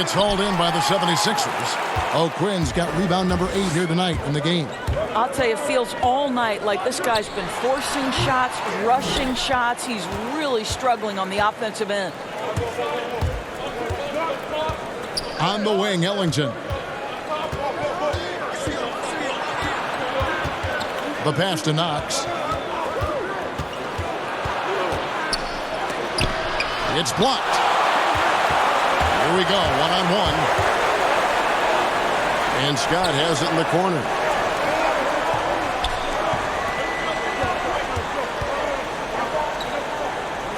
It's hauled in by the 76ers. O'Quinn's got rebound number 8 here tonight in the game. I'll tell you, it feels all night like this guy's been forcing shots, rushing shots. He's really struggling on the offensive end. On the wing, Ellington. The pass to Knox. It's blocked. Here we go, one-on-one. And Scott has it in the corner.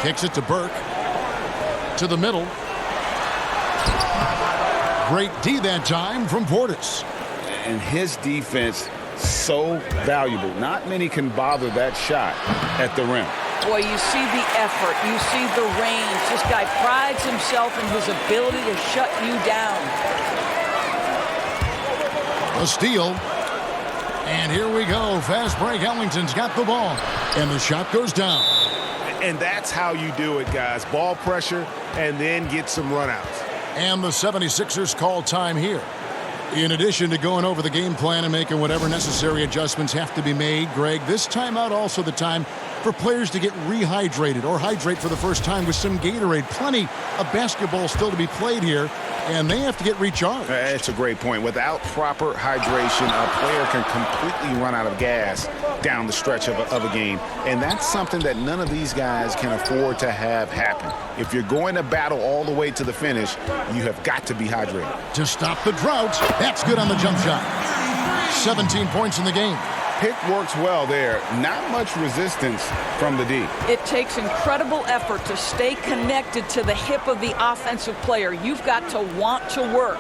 Kicks it to Burke. To the middle. Great D that time from Portis. And his defense so valuable. Not many can bother that shot at the rim. Boy, you see the effort. You see the range. This guy prides himself in his ability to shut you down. A steal. And here we go. Fast break. Ellington's got the ball. And the shot goes down. And that's how you do it, guys. Ball pressure and then get some runouts. And the 76ers call time here. In addition to going over the game plan and making whatever necessary adjustments have to be made, Greg, this timeout also the time for players to get rehydrated or hydrate for the first time with some Gatorade. Plenty of basketball still to be played here, and they have to get recharged. That's a great point. Without proper hydration, a player can completely run out of gas down the stretch of a game. And that's something that none of these guys can afford to have happen. If you're going to battle all the way to the finish, you have got to be hydrated. To stop the drought, that's good on the jump shot. 17 points in the game. Pick works well there. Not much resistance from the D. It takes incredible effort to stay connected to the hip of the offensive player. You've got to want to work.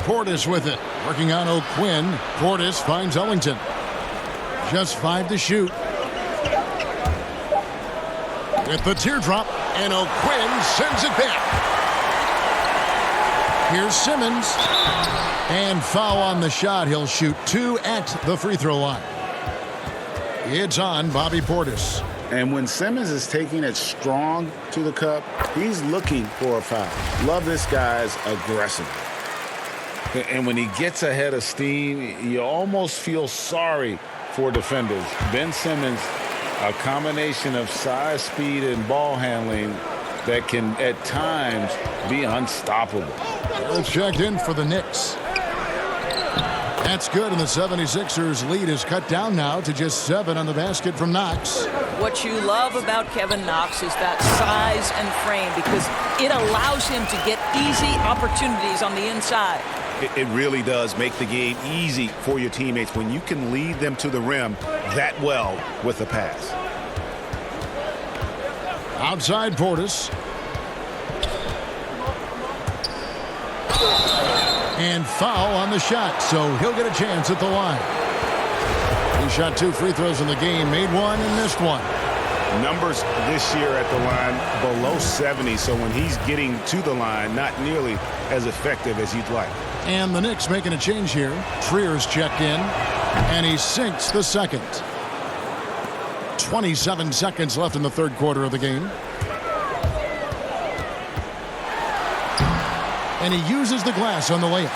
Portis with it. Working on O'Quinn. Portis finds Ellington. Just 5 to shoot. With the teardrop, and O'Quinn sends it back. Here's Simmons. And foul on the shot. He'll shoot 2 at the free throw line. It's on Bobby Portis. And when Simmons is taking it strong to the cup, he's looking for a foul. Love this guy's aggressive. And when he gets ahead of steam, you almost feel sorry for defenders. Ben Simmons, a combination of size, speed, and ball handling that can, at times, be unstoppable. Checked in for the Knicks. That's good, and the 76ers lead is cut down now to just 7 on the basket from Knox. What you love about Kevin Knox is that size and frame, because it allows him to get easy opportunities on the inside. It really does make the game easy for your teammates when you can lead them to the rim that well with a pass. Outside Portis. And foul on the shot, so he'll get a chance at the line. He shot 2 free throws in the game, made 1 and missed 1. Numbers this year at the line below 70, so when he's getting to the line, not nearly as effective as you'd like. And the Knicks making a change here. Trier's checked in, and he sinks the second. 27 seconds left in the third quarter of the game. And he uses the glass on the layup.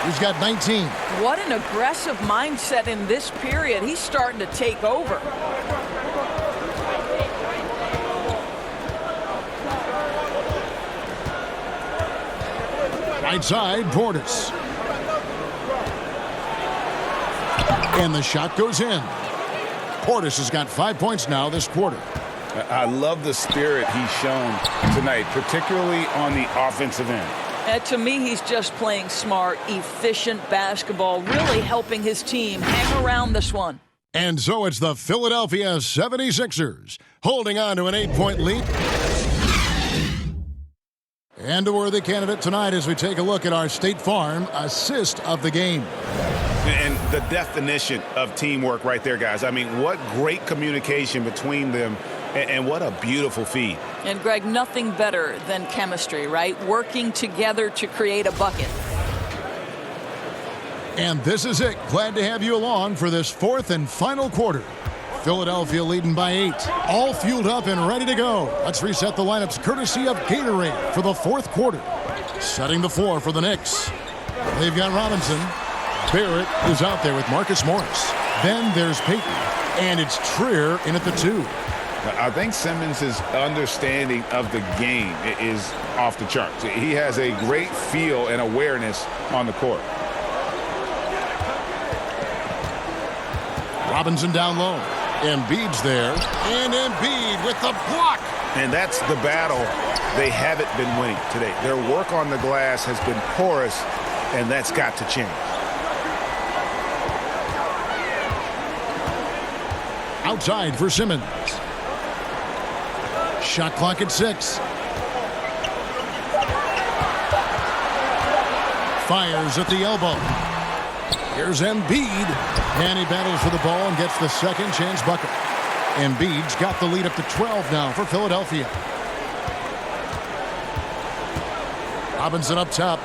He's got 19. What an aggressive mindset in this period. He's starting to take over. Right side, Portis. And the shot goes in. Portis has got 5 points now this quarter. I love the spirit he's shown tonight, particularly on the offensive end. To me, he's just playing smart, efficient basketball, really helping his team hang around this one. And so it's the Philadelphia 76ers holding on to an 8-point lead. And a worthy candidate tonight as we take a look at our State Farm assist of the game. And the definition of teamwork right there, guys. I mean, what great communication between them, and what a beautiful feed. And, Greg, nothing better than chemistry, right? Working together to create a bucket. And this is it. Glad to have you along for this fourth and final quarter. Philadelphia leading by 8. All fueled up and ready to go. Let's reset the lineups courtesy of Gatorade for the fourth quarter. Setting the floor for the Knicks. They've got Robinson. Barrett is out there with Marcus Morris. Then there's Payton. And it's Trier in at the 2. I think Simmons' understanding of the game is off the charts. He has a great feel and awareness on the court. Robinson down low. Embiid's there. And Embiid with the block. And that's the battle they haven't been winning today. Their work on the glass has been porous, and that's got to change. Outside for Simmons. Shot clock at 6. Fires at the elbow. Here's Embiid. And he battles for the ball and gets the second chance bucket. Embiid's got the lead up to 12 now for Philadelphia. Robinson up top.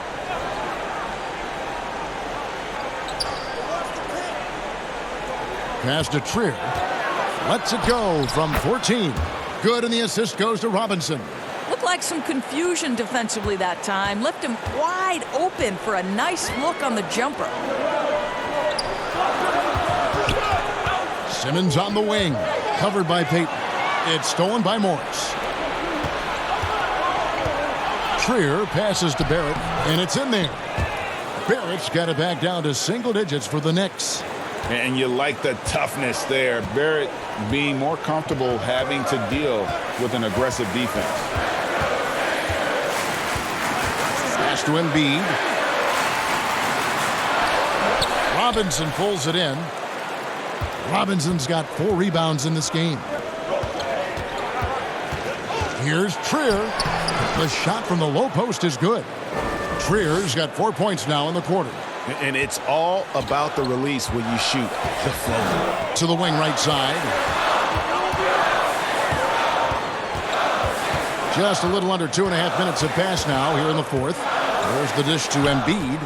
Pass to Trier. Lets it go from 14. Good, and the assist goes to Robinson. Looked like some confusion defensively that time. Left him wide open for a nice look on the jumper. Simmons on the wing. Covered by Payton. It's stolen by Morris. Trier passes to Barrett, and it's in there. Barrett's got it back down to single digits for the Knicks. And you like the toughness there. Barrett being more comfortable having to deal with an aggressive defense. Pass to Embiid. Robinson pulls it in. Robinson's got 4 rebounds in this game. Here's Trier. The shot from the low post is good. Trier's got 4 points now in the quarter. And it's all about the release when you shoot the floater. To the wing right side. Just a little under 2.5 minutes have passed now here in the fourth. There's the dish to Embiid.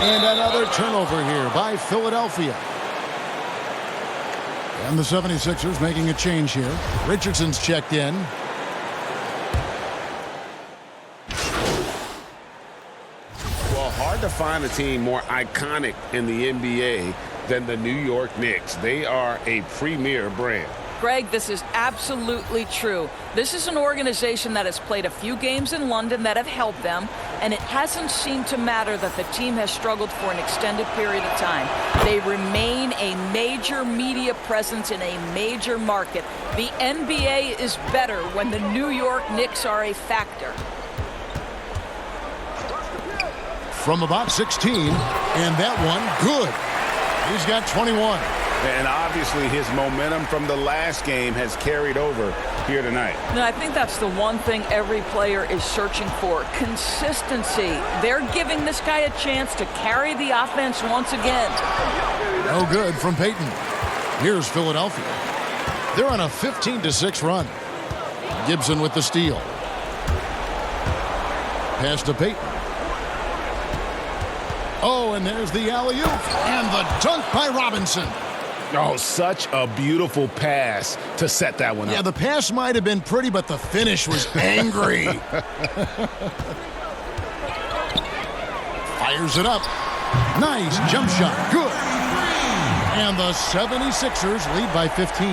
And another turnover here by Philadelphia. And the 76ers making a change here. Richardson's checked in. Well, hard to find a team more iconic in the NBA than the New York Knicks. They are a premier brand. Greg, this is absolutely true. This is an organization that has played a few games in London that have helped them, and it hasn't seemed to matter that the team has struggled for an extended period of time. They remain a major media presence in a major market. The NBA is better when the New York Knicks are a factor. From about 16, and that one, good. He's got 21. And obviously his momentum from the last game has carried over here tonight. And I think that's the one thing every player is searching for, consistency. They're giving this guy a chance to carry the offense once again. No good from Payton. Here's Philadelphia. They're on a 15-6 run. Gibson with the steal. Pass to Payton. Oh, and there's the alley-oop and the dunk by Robinson. Oh, such a beautiful pass to set that one up. Yeah, the pass might have been pretty, but the finish was angry. Fires it up. Nice jump shot. Good. And the 76ers lead by 15.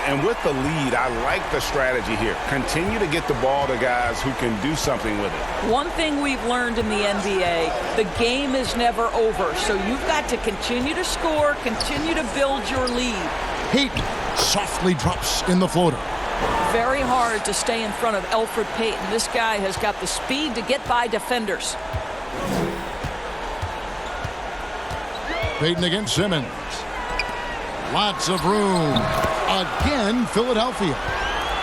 And with the lead, I like the strategy here. Continue to get the ball to guys who can do something with it. One thing we've learned in the NBA, the game is never over. So you've got to continue to score, continue to build your lead. Payton softly drops in the floater. Very hard to stay in front of Elfrid Payton. This guy has got the speed to get by defenders. Payton against Simmons. Lots of room. Again, Philadelphia.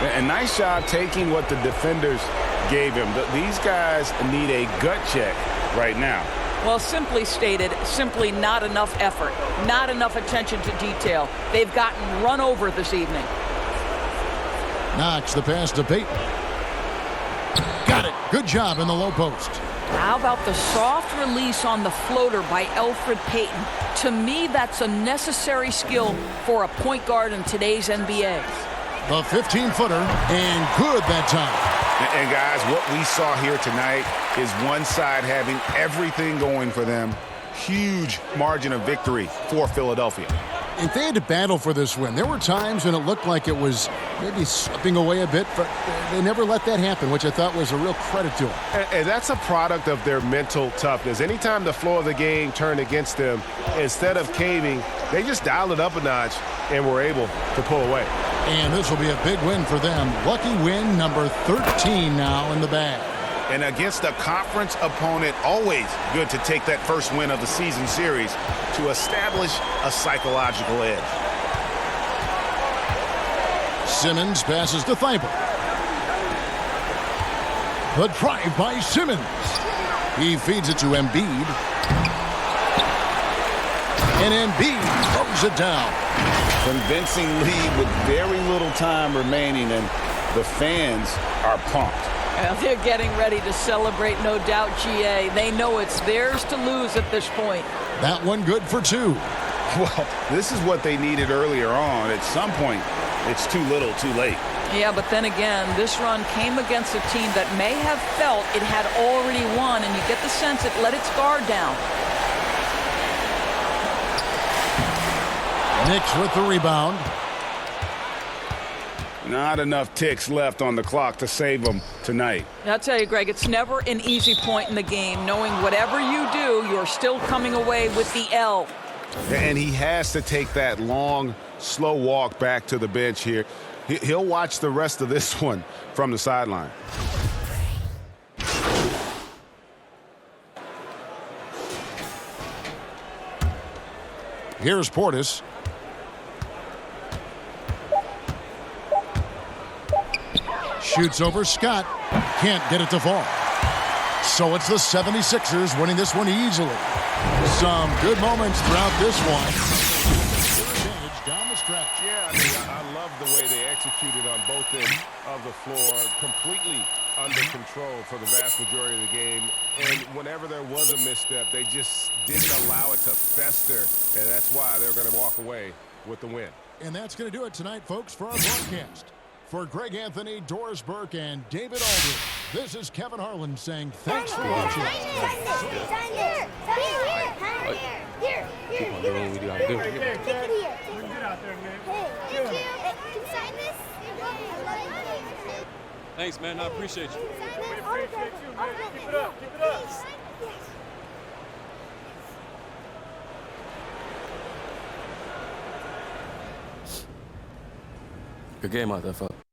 And nice job taking what the defenders gave him. These guys need a gut check right now. Well, simply stated, simply not enough effort, not enough attention to detail. They've gotten run over this evening. Knox the pass to Payton. Got it. Good job in the low post. How about the soft release on the floater by Elfrid Payton? To me, that's a necessary skill for a point guard in today's NBA. The 15-footer, and good that time. And guys, what we saw here tonight is one side having everything going for them. Huge margin of victory for Philadelphia. If they had to battle for this win, there were times when it looked like it was maybe slipping away a bit, but they never let that happen, which I thought was a real credit to them. And that's a product of their mental toughness. Anytime the flow of the game turned against them, instead of caving, they just dialed it up a notch and were able to pull away. And this will be a big win for them. Lucky win number 13 now in the bag. And against a conference opponent, always good to take that first win of the season series to establish a psychological edge. Simmons passes to Thibault. The drive by Simmons. He feeds it to Embiid. And Embiid throws it down. Convincing lead with very little time remaining, and the fans are pumped. Well, they're getting ready to celebrate, no doubt, GA. They know it's theirs to lose at this point. That one good for two. Well, this is what they needed earlier on. At some point, it's too little, too late. Yeah, but then again, this run came against a team that may have felt it had already won, and you get the sense it let its guard down. Knicks with the rebound. Not enough ticks left on the clock to save them tonight. I'll tell you, Greg, it's never an easy point in the game, knowing whatever you do, you're still coming away with the L. And he has to take that long, slow walk back to the bench here. He'll watch the rest of this one from the sideline. Here's Portis. Shoots over Scott. Can't get it to fall. So it's the 76ers winning this one easily. Some good moments throughout this one. Advantage down the stretch. Yeah, I love the way they executed on both ends of the floor. Completely under control for the vast majority of the game. And whenever there was a misstep, they just didn't allow it to fester. And that's why they're going to walk away with the win. And that's going to do it tonight, folks, for our broadcast. For Greg Anthony, Doris Burke, and David Aldridge, this is Kevin Harlan saying thanks for watching. Keep on doing what we gotta do. Thanks, man. I appreciate you. Keep it up. Keep it up. Good game out there, fuck.